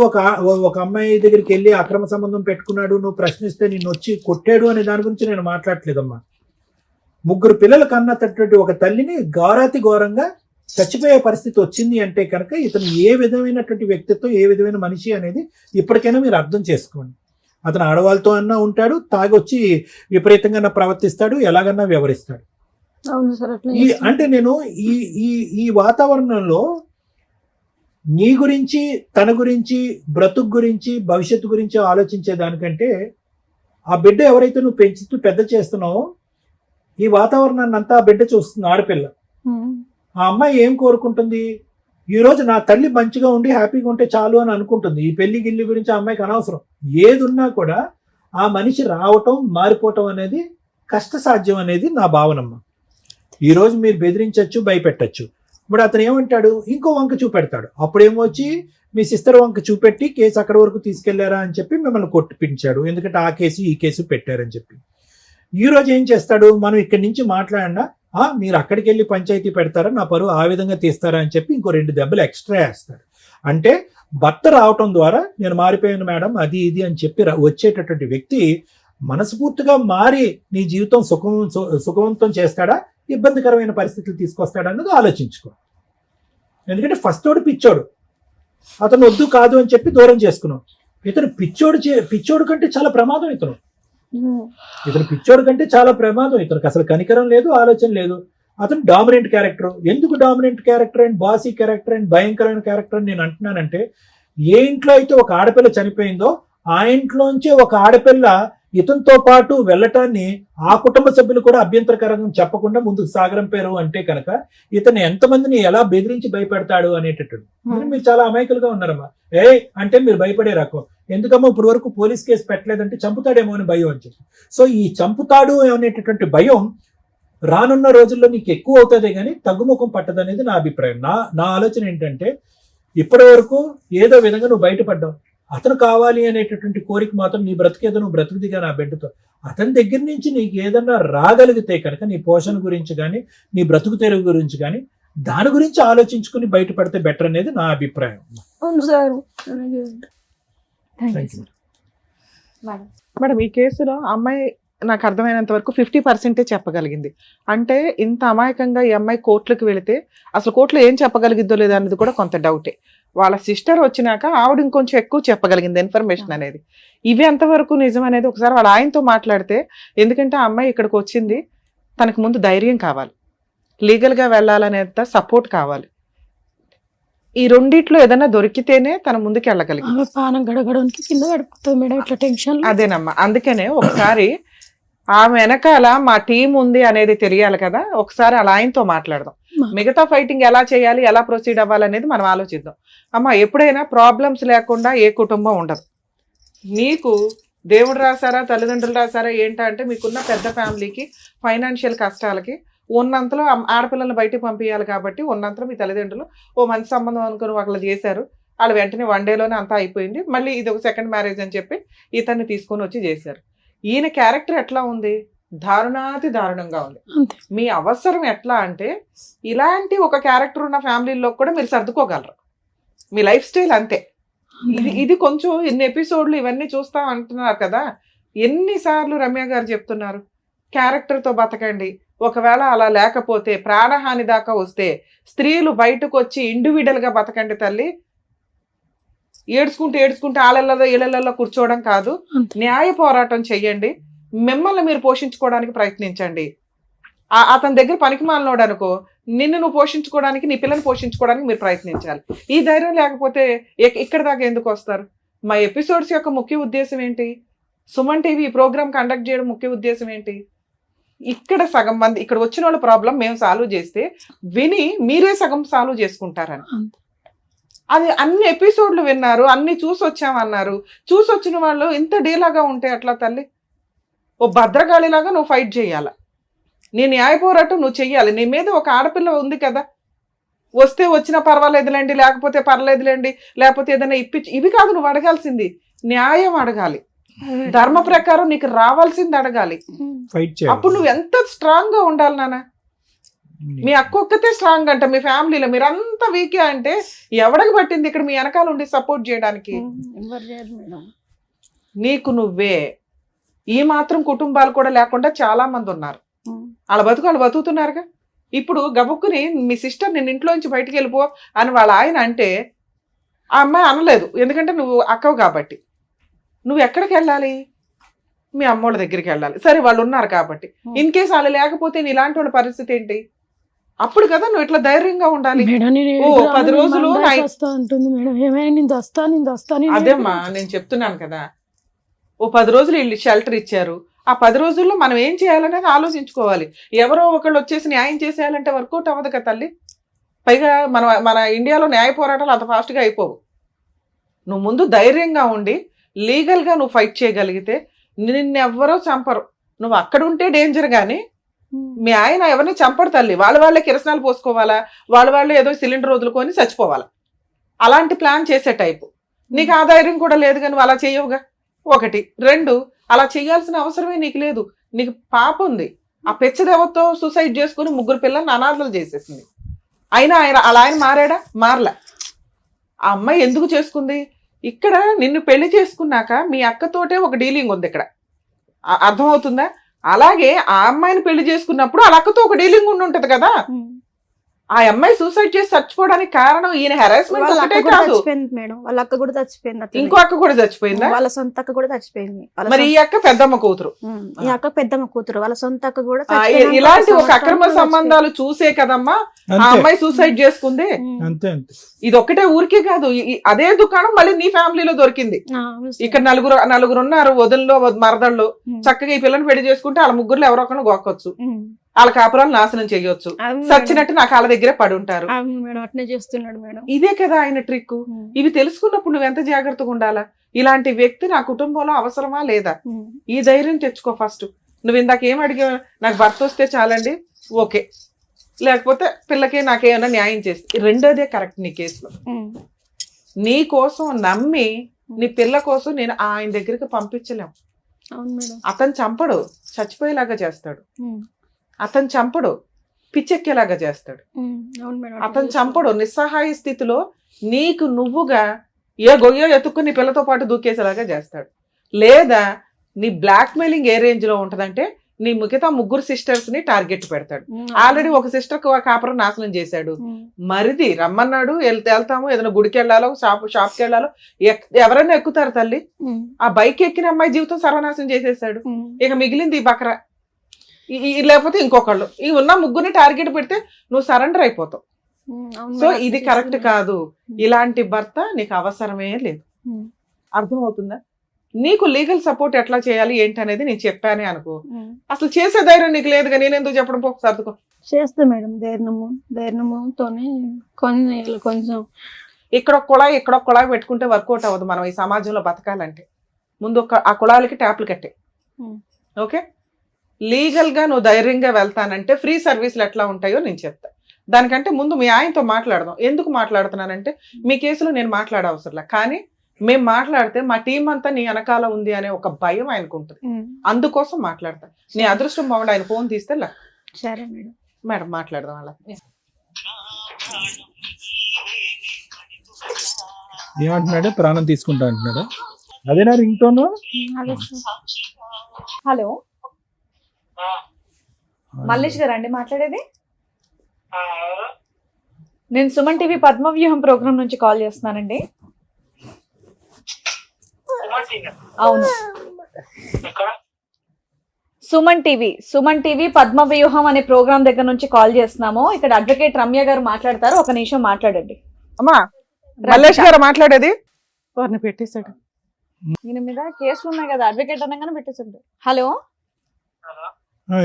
ఒక అమ్మాయి దగ్గరికి వెళ్ళి అక్రమ సంబంధం పెట్టుకున్నాడు, నువ్వు ప్రశ్నిస్తే నిన్ను వచ్చి కొట్టాడు అనే దాని గురించి నేను మాట్లాడట్లేదమ్మా. 3 పిల్లలు కన్నటువంటి ఒక తల్లిని ఘోరాతి ఘోరంగా చచ్చిపోయే పరిస్థితి వచ్చింది అంటే కనుక ఇతను ఏ విధమైనటువంటి వ్యక్తిత్వం, ఏ విధమైన మనిషి అనేది ఇప్పటికైనా మీరు అర్థం చేసుకోండి. అతను ఆడవాళ్ళతో అన్నా ఉంటాడు, తాగొచ్చి విపరీతంగా ప్రవర్తిస్తాడు, ఎలాగన్నా వ్యవహరిస్తాడు. అవును సార్, అట్లా అంటే నేను ఈ వాతావరణంలో నీ గురించి, తన గురించి, బ్రతుకు గురించి, భవిష్యత్తు గురించి ఆలోచించే దానికంటే ఆ బిడ్డ ఎవరైతే నువ్వు పెంచుతూ పెద్ద చేస్తున్నావో ఈ వాతావరణాన్ని అంతా ఆ బిడ్డ చూస్తుంది. ఆడపిల్ల, ఆ అమ్మాయి ఏం కోరుకుంటుంది? ఈ రోజు నా తల్లి మంచిగా ఉండి హ్యాపీగా ఉంటే చాలు అని అనుకుంటుంది. ఈ పెళ్లి గిల్లి గురించి ఆ అమ్మాయికి అనవసరం. ఏది ఉన్నా కూడా ఆ మనిషి రావటం, మారిపోవటం అనేది కష్టసాధ్యం అనేది నా భావనమ్మ. ఈరోజు మీరు బెదిరించవచ్చు, భయపెట్టచ్చు. ఇప్పుడు అతను ఏమంటాడు, ఇంకో వంక చూపెడతాడు. అప్పుడేమో వచ్చి మీ సిస్టర్ వంక చూపెట్టి కేసు అక్కడి వరకు తీసుకెళ్లారా అని చెప్పి మిమ్మల్ని కొట్టిపించాడు. ఎందుకంటే ఆ కేసు ఈ కేసు పెట్టారని చెప్పి. ఈ రోజు ఏం చేస్తాడు, మనం ఇక్కడి నుంచి మాట్లాడినా మీరు అక్కడికి వెళ్ళి పంచాయతీ పెడతారా, నా పరువు ఆ విధంగా తీస్తారా అని చెప్పి ఇంకో 2 దెబ్బలు ఎక్స్ట్రా వేస్తాడు. అంటే భర్త రావటం ద్వారా నేను మారిపోయాను మేడం, అది ఇది అని చెప్పి వచ్చేటటువంటి వ్యక్తి మనస్ఫూర్తిగా మారి నీ జీవితం సుఖవంతం చేస్తాడా, ఇబ్బందికరమైన పరిస్థితులు తీసుకొస్తాడా అన్నది ఆలోచించుకో. ఎందుకంటే ఫస్ట్ తోడు పిచ్చోడు, అతను వద్దు కాదు అని చెప్పి దూరం చేసుకున్నాం. ఇతను పిచ్చోడు కంటే చాలా ప్రమాదం. ఇతను పిచ్చోడు కంటే చాలా ప్రమాదం. ఇతనికి అసలు కనికరం లేదు, ఆలోచన లేదు. అతను డామినెంట్ క్యారెక్టర్. ఎందుకు dominant character and bossy character and భయంకరమైన క్యారెక్టర్ అని నేను అంటున్నానంటే, ఏ ఇంట్లో అయితే ఒక ఆడపిల్ల చనిపోయిందో ఆ ఇంట్లోంచి ఒక ఆడపిల్ల ఇతనితో పాటు వెళ్ళటాన్ని ఆ కుటుంబ సభ్యులు కూడా అభ్యంతరకరంగా చెప్పకుండా ముందుకు సాగరం పేరు అంటే కనుక ఇతను ఎంతమందిని ఎలా బెదిరించి భయపెడతాడు అనేటట్టు. మీరు చాలా అమాయకులుగా ఉన్నారమ్మా. అంటే మీరు భయపడే రకం. ఎందుకమ్మా ఇప్పుడు వరకు పోలీస్ కేసు పెట్టలేదంటే చంపుతాడేమో అని భయం అని చెప్పి. సో ఈ చంపుతాడు అనేటటువంటి భయం రానున్న రోజుల్లో నీకు ఎక్కువ అవుతుంది కానీ తగ్గుముఖం పట్టదు అనేది నా అభిప్రాయం. నా ఆలోచన ఏంటంటే, ఇప్పటి వరకు ఏదో విధంగా నువ్వు బయటపడ్డావు. అతను కావాలి అనేటటువంటి కోరిక మాత్రం నీ బ్రతికేదో నువ్వు బ్రతుకుదిగా నా బిడ్డతో. అతని దగ్గర నుంచి నీకు ఏదన్నా రాగలిగితే కనుక నీ పోషణ గురించి కానీ, నీ బ్రతుకు తెరువు గురించి కానీ దాని గురించి ఆలోచించుకుని బయటపడితే బెటర్ అనేది నా అభిప్రాయం. మేడం, ఈ కేసులో అమ్మాయి నాకు అర్థమైనంత వరకు 50% చెప్పగలిగింది. అంటే ఇంత అమాయకంగా ఈ అమ్మాయి కోర్టులకు వెళితే అసలు కోర్టులో ఏం చెప్పగలిగిద్దో లేదా అనేది కూడా కొంత డౌటే. వాళ్ళ సిస్టర్ వచ్చినాక ఆవిడ ఇంకొంచెం ఎక్కువ చెప్పగలిగింది ఇన్ఫర్మేషన్ అనేది. ఇవి ఎంతవరకు నిజం అనేది ఒకసారి వాళ్ళ ఆయనతో మాట్లాడితే, ఎందుకంటే ఆ అమ్మాయి ఇక్కడికి వచ్చింది, తనకు ముందు ధైర్యం కావాలి, లీగల్గా వెళ్ళాలనేంత సపోర్ట్ కావాలి. ఈ రెండిట్లో ఏదైనా దొరికితేనే తన ముందుకు వెళ్ళగలిగింది. అదేనమ్మా, అందుకనే ఒకసారి ఆమె వెనకాల మా టీం ఉంది అనేది తెలియాలి కదా. ఒకసారి అలా ఆయనతో మాట్లాడదాం. మిగతా ఫైటింగ్ ఎలా చేయాలి, ఎలా ప్రొసీడ్ అవ్వాలనేది మనం ఆలోచిద్దాం. అమ్మ, ఎప్పుడైనా ప్రాబ్లమ్స్ లేకుండా ఏ కుటుంబం ఉండదు. నీకు దేవుడు రాశారా, తల్లిదండ్రులు రాశారా ఏంటంటే, మీకున్న పెద్ద ఫ్యామిలీకి ఫైనాన్షియల్ కష్టాలకి ఉన్నంతలో ఆడపిల్లల్ని బయటకు పంపించాలి కాబట్టి ఉన్నంతలో మీ తల్లిదండ్రులు ఓ మంచి సంబంధం అనుకుని వాళ్ళు చేశారు. వాళ్ళు వెంటనే 1 డేలోనే అంతా అయిపోయింది. మళ్ళీ ఇది ఒక సెకండ్ మ్యారేజ్ అని చెప్పి ఇతన్ని తీసుకొని వచ్చి చేశారు. ఈయన క్యారెక్టర్ ఎట్లా ఉంది? దారుణాతి దారుణంగా ఉంది. మీ అవసరం ఎట్లా అంటే, ఇలాంటి ఒక క్యారెక్టర్ ఉన్న ఫ్యామిలీలో కూడా మీరు సర్దుకోగలరు. మీ లైఫ్ స్టైల్ అంతే. ఇది కొంచెం ఇన్ని ఎపిసోడ్లు ఇవన్నీ చూస్తాం అంటున్నారు కదా, ఎన్నిసార్లు రమ్య గారు చెప్తున్నారు క్యారెక్టర్ తో బతకండి, ఒకవేళ అలా లేకపోతే ప్రాణహాని దాకా వస్తే స్త్రీలు బయటకు వచ్చి ఇండివిడువల్ గా బతకండి తల్లి, ఏడ్చుకుంటూ ఆళ్ళల్లో ఇళ్ళల్లో కూర్చోవడం కాదు, న్యాయ పోరాటం చెయ్యండి, మిమ్మల్ని మీరు పోషించుకోవడానికి ప్రయత్నించండి. అతని దగ్గర పనికి మాలినోడు అనుకో, నిన్ను నువ్వు పోషించుకోవడానికి, నీ పిల్లల్ని పోషించుకోవడానికి మీరు ప్రయత్నించాలి. ఈ ధైర్యం లేకపోతే ఇక్కడ దాకా ఎందుకు వస్తారు? మా ఎపిసోడ్స్ యొక్క ముఖ్య ఉద్దేశం ఏంటి? సుమన్ టీవీ ఈ ప్రోగ్రామ్ కండక్ట్ చేయడం ముఖ్య ఉద్దేశం ఏంటి? ఇక్కడ సగం మంది ఇక్కడ వచ్చిన వాళ్ళ ప్రాబ్లం మేము సాల్వ్ చేస్తే విని మీరే సగం సాల్వ్ చేసుకుంటారని. అది అన్ని ఎపిసోడ్లు విన్నారు, అన్ని చూసి వచ్చామన్నారు. చూసి వచ్చిన వాళ్ళు ఇంత డీలాగా ఉంటే అట్లా తల్లి? ఓ భద్రగాళిలాగా నువ్వు ఫైట్ చేయాల, నీ న్యాయ పోరాటం నువ్వు చెయ్యాలి. నీ మీద ఒక ఆడపిల్ల ఉంది కదా, వస్తే వచ్చినా పర్వాలేదులేండి, లేకపోతే పర్లేదులేండి, లేకపోతే ఏదైనా ఇవి కాదు నువ్వు అడగాల్సింది, న్యాయం అడగాలి, ధర్మ ప్రకారం నీకు రావాల్సింది అడగాలి. అప్పుడు నువ్వు ఎంత స్ట్రాంగ్ గా ఉండాలి నాన్న. మీ అక్క ఒక్కతే స్ట్రాంగ్ అంట, మీ ఫ్యామిలీలో మీరంతా వీకే అంటే ఎవడికి పట్టింది ఇక్కడ మీ వెనకాల ఉండి సపోర్ట్ చేయడానికి? నీకు నువ్వే. ఈ మాత్రం కుటుంబాలు కూడా లేకుండా చాలా మంది ఉన్నారు, వాళ్ళ వాళ్ళు బతుకుతున్నారుగా. ఇప్పుడు గబుక్కుని మీ సిస్టర్ నిన్న ఇంట్లో నుంచి బయటికి వెళ్ళిపో అని వాళ్ళ ఆయన అంటే ఆ అమ్మాయి అనలేదు, ఎందుకంటే నువ్వు అక్కవు కాబట్టి. నువ్వు ఎక్కడికి వెళ్ళాలి? మీ అమ్మోళ్ళ దగ్గరికి వెళ్ళాలి. సరే వాళ్ళు ఉన్నారు కాబట్టి, ఇన్ కేసు వాళ్ళు లేకపోతే నీ ఇలాంటి వాళ్ళ పరిస్థితి ఏంటి? అప్పుడు కదా నువ్వు ఇట్లా ధైర్యంగా ఉండాలి. 10 రోజులు అదేమ్మా నేను చెప్తున్నాను కదా, ఓ 10 రోజులు వీళ్ళు షెల్టర్ ఇచ్చారు, ఆ 10 రోజుల్లో మనం ఏం చేయాలనేది ఆలోచించుకోవాలి. ఎవరో ఒకళ్ళు వచ్చేసి న్యాయం చేసేయాలంటే వర్కౌట్ అవ్వదు కదా తల్లి. పైగా మన ఇండియాలో న్యాయ పోరాటాలు అంత ఫాస్ట్గా అయిపోవు. నువ్వు ముందు ధైర్యంగా ఉండి లీగల్గా నువ్వు ఫైట్ చేయగలిగితే నిన్నెవ్వరో చంపరు. నువ్వు అక్కడ ఉంటే డేంజర్ కానీ మీ ఆయన ఎవరిని చంపడు తల్లి. వాళ్ళే కిరసనాలు పోసుకోవాలా, వాళ్ళే ఏదో సిలిండర్ వదులుకొని చచ్చిపోవాలా, అలాంటి ప్లాన్ చేసే టైపు. నీకు ఆ ధైర్యం కూడా లేదు కానీ నువ్వు అలా చేయవుగా. 1, 2 అలా చేయాల్సిన అవసరమే నీకు లేదు. నీకు పాప ఉంది, ఆ పెచ్చదేవతో సూసైడ్ చేసుకుని 3 పిల్లల్ని అనాథలు చేసేసింది. అయినా ఆయన మారాడా? మారలే. ఆ అమ్మాయి ఎందుకు చేసుకుంది? ఇక్కడ నిన్ను పెళ్లి చేసుకున్నాక మీ అక్కతోటే ఒక డీలింగ్ ఉంది ఇక్కడ, అర్థమవుతుందా? అలాగే ఆ అమ్మాయిని పెళ్లి చేసుకున్నప్పుడు వాళ్ళ అక్కతో ఒక డీలింగ్ ఉంటది కదా. ఆ అమ్మాయి సూసైడ్ చేసి చచ్చిపోవడానికి కారణం ఈయన హెరాస్మెంట్ ఒకటే కాదు, మేడం వాళ్ళ అక్క కూడా చచ్చిపోయింది, ఇంకో అక్క కూడా చచ్చిపోయిందా? వాళ్ళ సొంత అక్క కూడా చచ్చిపోయింది. మరి ఈ అక్క పెద్దమ్మ కూతురు, ఈ అక్క పెద్దమ్మ కూతురు, వాళ్ళ సొంత అక్క కూడా. ఇలాంటి ఒక అక్రమ సంబంధాలు చూసే కదమ్మా ఆ అమ్మాయి సూసైడ్ చేసుకుంది. ఇది ఒక్కటే ఊరికే కాదు, అదే దుకాణం మళ్ళీ నీ ఫ్యామిలీలో దొరికింది. ఇక్కడ నలుగురు ఉన్నారు, వదుల్లో మరదళ్ళు. చక్కగా ఈ పిల్లని పెళ్లి చేసుకుంటే వాళ్ళ 3 ఎవరో ఒకరు గోకొచ్చు, వాళ్ళ కాపురాలు నాశనం చేయొచ్చు, సచ్చినట్టు నా కాళ్ళ దగ్గరే పడి ఉంటారు. ఇదే కదా ఆయన ట్రిక్. ఇవి తెలుసుకున్నప్పుడు నువ్వు ఎంత జాగ్రత్తగా ఉండాలా? ఇలాంటి వ్యక్తి నా కుటుంబంలో అవసరమా లేదా? ఈ ధైర్యం తెచ్చుకో ఫస్ట్. నువ్వు ఇందాక ఏం అడిగా, నాకు భర్త వస్తే చాలండి, ఓకే, లేకపోతే పిల్లకి నాకేమైనా న్యాయం చేస్తే, రెండోదే కరెక్ట్. నీ కేసులో నీ కోసం నమ్మి నీ పిల్ల కోసం నేను ఆయన దగ్గరికి పంపించలేము. అతను చంపడు, చచ్చిపోయేలాగా చేస్తాడు. అతను చంపడు, పిచ్చెక్కేలాగా చేస్తాడు. అతను చంపడు, నిస్సహాయ స్థితిలో నీకు నువ్వుగా ఏ గొయ్యో ఎత్తుక్కుని నీ పిల్లతో పాటు దూకేసేలాగా చేస్తాడు. లేదా నీ బ్లాక్ మెయిలింగ్ ఏ రేంజ్ లో ఉంటదంటే నీ మిగతా 3 సిస్టర్స్ ని టార్గెట్ పెడతాడు. ఆల్రెడీ ఒక సిస్టర్ కాపురం నాశనం చేశాడు. మరిది రమ్మన్నాడు, వెళ్తాము, ఏదైనా గుడికి వెళ్ళాలో షాప్కి వెళ్ళాలో ఎవరైనా ఎక్కుతారు తల్లి. ఆ బైక్ ఎక్కిన అమ్మాయి జీవితం సర్వనాశనం చేసేసాడు. ఇక మిగిలింది ఈ బకరా, లేకపోతే ఇంకొకళ్ళు. ఈ ఉన్న 3ని టార్గెట్ పెడితే నువ్వు సరెండర్ అయిపోతావు. సో ఇది కరెక్ట్ కాదు. ఇలాంటి భర్త నీకు అవసరమే లేదు. అర్థమవుతుందా? నీకు లీగల్ సపోర్ట్ ఎట్లా చేయాలి ఏంటి అనేది నేను చెప్పానే అనుకో, అసలు చేసే ధైర్యం నీకు లేదుగా, నేను ఎందుకు చెప్పడం? పో సర్దుకో. చేస్తా మేడం, ధైర్యముతోనే కొంచెం ఇక్కడ ఒక కుళాయి పెట్టుకుంటే వర్కౌట్ అవ్వదు. మనం ఈ సమాజంలో బతకాలంటే ముందు ఆ కుళాయిలకి ట్యాప్లు కట్టే. ఓకే, లీగల్ గా నువ్వు ధైర్యంగా వెళ్తానంటే ఫ్రీ సర్వీసులు ఎట్లా ఉంటాయో నేను చెప్తా. దానికంటే ముందు మీ ఆయనతో మాట్లాడదాం. ఎందుకు మాట్లాడుతున్నానంటే మీ కేసులో నేను మాట్లాడవసరంలే, కానీ మేము మాట్లాడితే మా టీం అంతా నీ వెనకాల ఉంది అనే ఒక భయం ఆయనకు ఉంటుంది. అందుకోసం మాట్లాడతా. నీ అదృష్టం బాగుండి ఆయన ఫోన్ తీస్తే సరే మేడం మాట్లాడదాం అలా. ఏమంటున్నాడు? ప్రాణం తీసుకుంటా అంటున్నాడు. అదేనా రింగ్ టోన్? అదే సార్. హలో మల్లేష్ గారు అండి మాట్లాడేది? నేను సుమన్ టీవీ పద్మవ్యూహం ప్రోగ్రామ్ నుంచి కాల్ చేస్తున్నానండి. అవును, సుమన్ టీవీ పద్మవ్యూహం అనే ప్రోగ్రామ్ దగ్గర నుంచి కాల్ చేస్తున్నాము. ఇక్కడ అడ్వకేట్ రమ్య గారు మాట్లాడతారు, ఒక నిమిషం మాట్లాడండి. అమ్మా మల్లేష్ గారు మాట్లాడేది. వారిని పెట్టేశాడు. ఈయన మీద కేసులు ఉన్నాయి కదా, అడ్వకేట్ అనగానే పెట్టేసిండు. హలో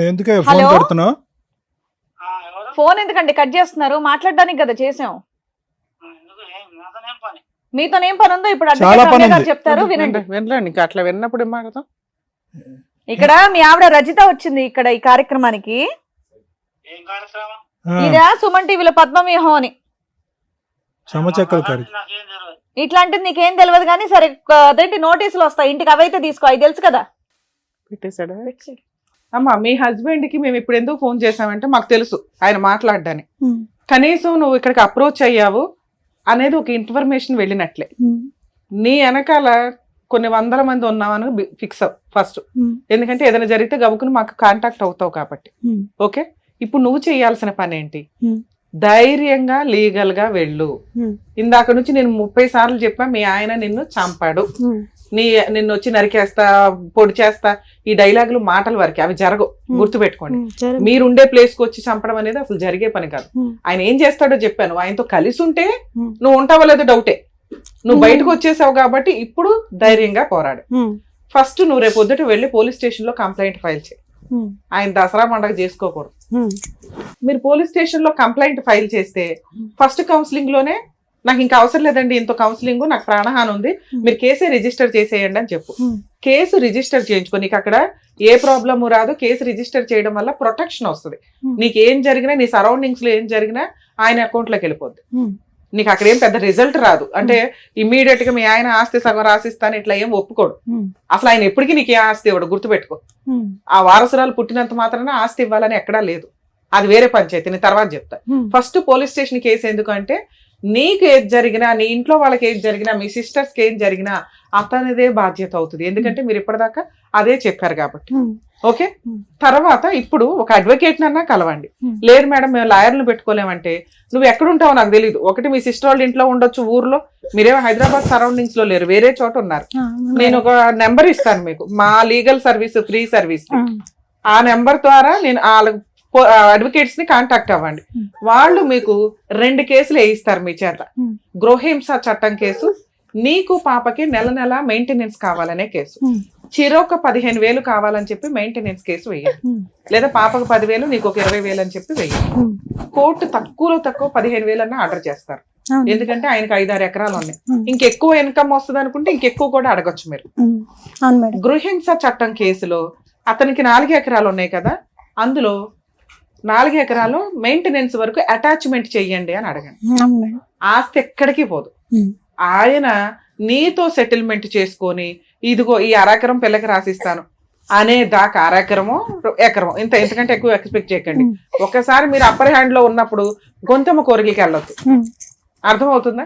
ఎందుకే ఫోన్ హలో? పెడుతున్నావు? ఫోన్ ఎందుకండి కట్ చేస్తున్నారు? మాట్లాడడానికి కదా చేసాం. మీతో ఏం పని ఉందో ఇప్పుడు చాలా అడ్వకేట్ పని రమ్య గారు ఉంది. చెప్తారు, వినండి. వినలేండి, ఇంకా అట్లా విన్నప్పుడు ఏం మాట్లాడతాం. ఇక్కడ మీ ఆవిడ రజిత వచ్చింది ఇక్కడ ఈ కార్యక్రమానికి. ఆ, ఇదా సుమన్ టీవీలో పద్మవ్యూహం అని. చెమచెక్కల కాడి. ఇట్లాంటిది నీకేం తెలియదు కానీ సరే, అదేంటి నోటీసులు వస్తాయి ఇంటికి, అవైతే తీసుకో, అవి తెలుసు కదా. పెట్టేశాడు. అమ్మా మీ హస్బెండ్ కి మేము ఇప్పుడు ఎందుకు ఫోన్ చేసామంటే మాకు తెలుసు ఆయన మాట్లాడడానికి. కనీసం నువ్వు ఇక్కడికి అప్రోచ్ అయ్యావు అనేది ఒక ఇన్ఫర్మేషన్ వెళ్ళినట్లే. నీ వెనకాల కొన్ని వందల మంది ఉన్నామని ఫిక్స్ అవ్ ఫస్ట్. ఎందుకంటే ఏదైనా జరిగితే గబుకుని మాకు కాంటాక్ట్ అవుతావు కాబట్టి. ఓకే, ఇప్పుడు నువ్వు చేయాల్సిన పని ఏంటి? ధైర్యంగా లీగల్ గా వెళ్ళు. ఇందాక నుంచి నేను 30 సార్లు చెప్పా, మీ ఆయన నిన్ను చంపాడు, నిన్ను వచ్చి నరికేస్తా, పొడి చేస్తా, ఈ డైలాగులు మాటల వరకే, అవి జరగవు, గుర్తుపెట్టుకోండి. మీరుండే ప్లేస్ కి వచ్చి చంపడం అనేది అసలు జరిగే పని కాదు. ఆయన ఏం చేస్తాడో చెప్పాను, ఆయనతో కలిసి ఉంటే నువ్వు ఉంటావో లేదో డౌటే. నువ్వు బయటకు వచ్చేసావు కాబట్టి ఇప్పుడు ధైర్యంగా పోరాడు. ఫస్ట్ నువ్వు రేపు పొద్దుట వెళ్ళి పోలీస్ స్టేషన్ లో కంప్లైంట్ ఫైల్ చేయి. ఆయన దసరా పండగ చేసుకోకూడదు. మీరు పోలీస్ స్టేషన్ లో కంప్లైంట్ ఫైల్ చేస్తే ఫస్ట్ కౌన్సిలింగ్ లోనే నాకు ఇంకా అవసరం లేదండి ఇంత కౌన్సిలింగ్, నాకు ప్రాణహాని ఉంది, మీరు కేసే రిజిస్టర్ చేసేయండి అని చెప్పు. కేసు రిజిస్టర్ చేయించుకో, నీకు అక్కడ ఏ ప్రాబ్లము రాదు. కేసు రిజిస్టర్ చేయడం వల్ల ప్రొటెక్షన్ వస్తుంది. నీకు ఏం జరిగినా, నీ సరౌండింగ్స్ లో ఏం జరిగినా ఆయన అకౌంట్ లోకి వెళ్ళిపోద్ది. నీకు అక్కడ ఏం పెద్ద రిజల్ట్ రాదు. అంటే ఇమ్మీడియట్ గా మీ ఆయన ఆస్తి సగం రాసిస్తాను ఇట్లా ఏం ఒప్పుకోడు. అసలు ఆయన ఎప్పటికీ నీకు ఏ ఆస్తి ఇవ్వడు, గుర్తుపెట్టుకో. ఆ వారసురాలు పుట్టినంత మాత్రాన ఆస్తి ఇవ్వాలని ఎక్కడా లేదు, అది వేరే పంచాయతీ, నేను తర్వాత చెప్తా. ఫస్ట్ పోలీస్ స్టేషన్ కేసు ఎందుకంటే నీకు ఏది జరిగినా, నీ ఇంట్లో వాళ్ళకి ఏది జరిగినా, మీ సిస్టర్స్ కి ఏం జరిగినా అతనిదే బాధ్యత అవుతుంది. ఎందుకంటే మీరు ఇప్పటిదాకా అదే చెప్పారు కాబట్టి. ఓకే, తర్వాత ఇప్పుడు ఒక అడ్వకేట్ నన్నా కలవండి. లేదు మేడం మేము లాయర్లు పెట్టుకోలేమంటే నువ్వు ఎక్కడుంటావో నాకు తెలియదు. ఒకటి మీ సిస్టర్ వాళ్ళ ఇంట్లో ఉండొచ్చు, ఊర్లో, మీరేమో హైదరాబాద్ సరౌండింగ్స్ లో లేరు, వేరే చోట ఉన్నారు. నేను ఒక నెంబర్ ఇస్తాను మీకు, మా లీగల్ సర్వీస్ ఫ్రీ సర్వీస్. ఆ నెంబర్ ద్వారా నేను అడ్వకేట్స్ ని కాంటాక్ట్ అవ్వండి. వాళ్ళు మీకు 2 కేసులు వేయిస్తారు మీ చేత. గృహహింస చట్టం కేసు, నీకు పాపకి నెల నెల మెయింటెనెన్స్ కావాలనే కేసు. చిరొక 15,000 కావాలని చెప్పి మెయింటెనెన్స్ కేసు వేయండి. లేదా పాపకు 10,000 నీకు ఒక 20,000 అని చెప్పి వేయండి. కోర్టు తక్కువలో తక్కువ 15,000 అన్న ఆర్డర్ చేస్తారు. ఎందుకంటే ఆయనకు 5-6 ఎకరాలు ఉన్నాయి. ఇంకెక్కువ ఇన్కమ్ వస్తుంది అనుకుంటే ఇంకెక్కువ కూడా అడగొచ్చు మీరు. గృహహింస చట్టం కేసులో అతనికి 4 ఎకరాలు ఉన్నాయి కదా, అందులో 4 ఎకరాలు మెయింటెనెన్స్ వరకు అటాచ్మెంట్ చెయ్యండి అని అడగండి. ఆస్తి ఎక్కడికి పోదు. ఆయన నీతో సెటిల్మెంట్ చేసుకొని ఇదిగో ఈ 1/2 ఎకరం పిల్లకి రాసిస్తాను అనే దాకా 1/2 ఎకరమో ఎకరమో ఇంతకంటే ఎక్కువ ఎక్స్పెక్ట్ చేయకండి. ఒకసారి మీరు అప్పర్ హ్యాండ్ లో ఉన్నప్పుడు గొంతెమ్మ కోరికలకి వెళ్ళొద్దు. అర్థమవుతుందా?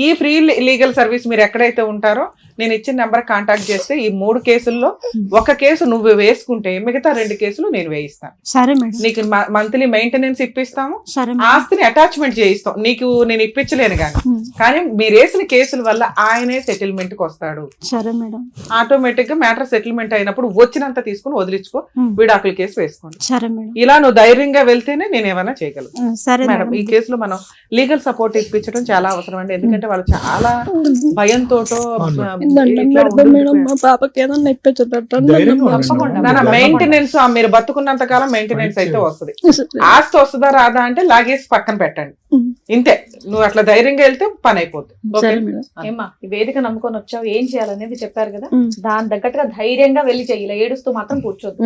ఈ ఫ్రీ లీగల్ సర్వీస్ మీరు ఎక్కడైతే ఉంటారో నేను ఇచ్చిన నెంబర్ కాంటాక్ట్ చేస్తే ఈ 3 కేసుల్లో ఒక కేసు నువ్వు వేసుకుంటే మిగతా 2 కేసులు నేను వేయిస్తాను. సరే మేడం. నీకు మంత్లీ మెయింటెనెన్స్ ఇప్పిస్తాము, సరే. ఆస్తిని అటాచ్మెంట్ చేయిస్తాం. నీకు నేను ఇప్పించలేను కానీ మీరు వేసిన కేసుల వల్ల ఆయనే సెటిల్మెంట్ కి వస్తాడు. సరే మేడం. ఆటోమేటిక్ గా మ్యాటర్ సెటిల్మెంట్ అయినప్పుడు వచ్చినంత తీసుకుని వదిలించుకో, విడాకుల కేసు వేసుకోండి. సరే మేడం. ఇలా నువ్వు ధైర్యంగా వెళ్తేనే నేను ఏమైనా చేయగలను. సరే మేడం, ఈ కేసులో మనం లీగల్ సపోర్ట్ ఇప్పించడం చాలా అవసరం అండి. ఎందుకంటే వాళ్ళు చాలా భయంతోటో మా పాపకి ఏదన్నా మెయింటెనెన్స్, మీరు బతుకున్నంత కాలం మెయింటెనెన్స్ అయితే వస్తుంది. ఆస్తి వస్తుందా రాదా అంటే లాగేసి పక్కన పెట్టండి, ఇంతే. నువ్వు అట్లా ధైర్యంగా వెళ్తే పని అయిపోతుంది. ఏమ్మా ఈ వేదిక నమ్ముకొని వచ్చావు, ఏం చేయాలనేది చెప్పారు కదా, దాని తగ్గట్టుగా ధైర్యంగా వెళ్ళి చెయ్యి, ఇలా ఏడుస్తూ మాత్రం కూర్చోద్దు.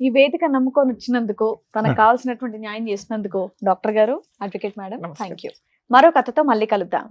ఈ వేదిక నమ్ముకొని వచ్చినందుకు, తనకు కావాల్సినటువంటి న్యాయం చేసినందుకు డాక్టర్ గారు, అడ్వకేట్ మేడం, థ్యాంక్ యూ. మరో కథతో మళ్ళీ కలుద్దాం.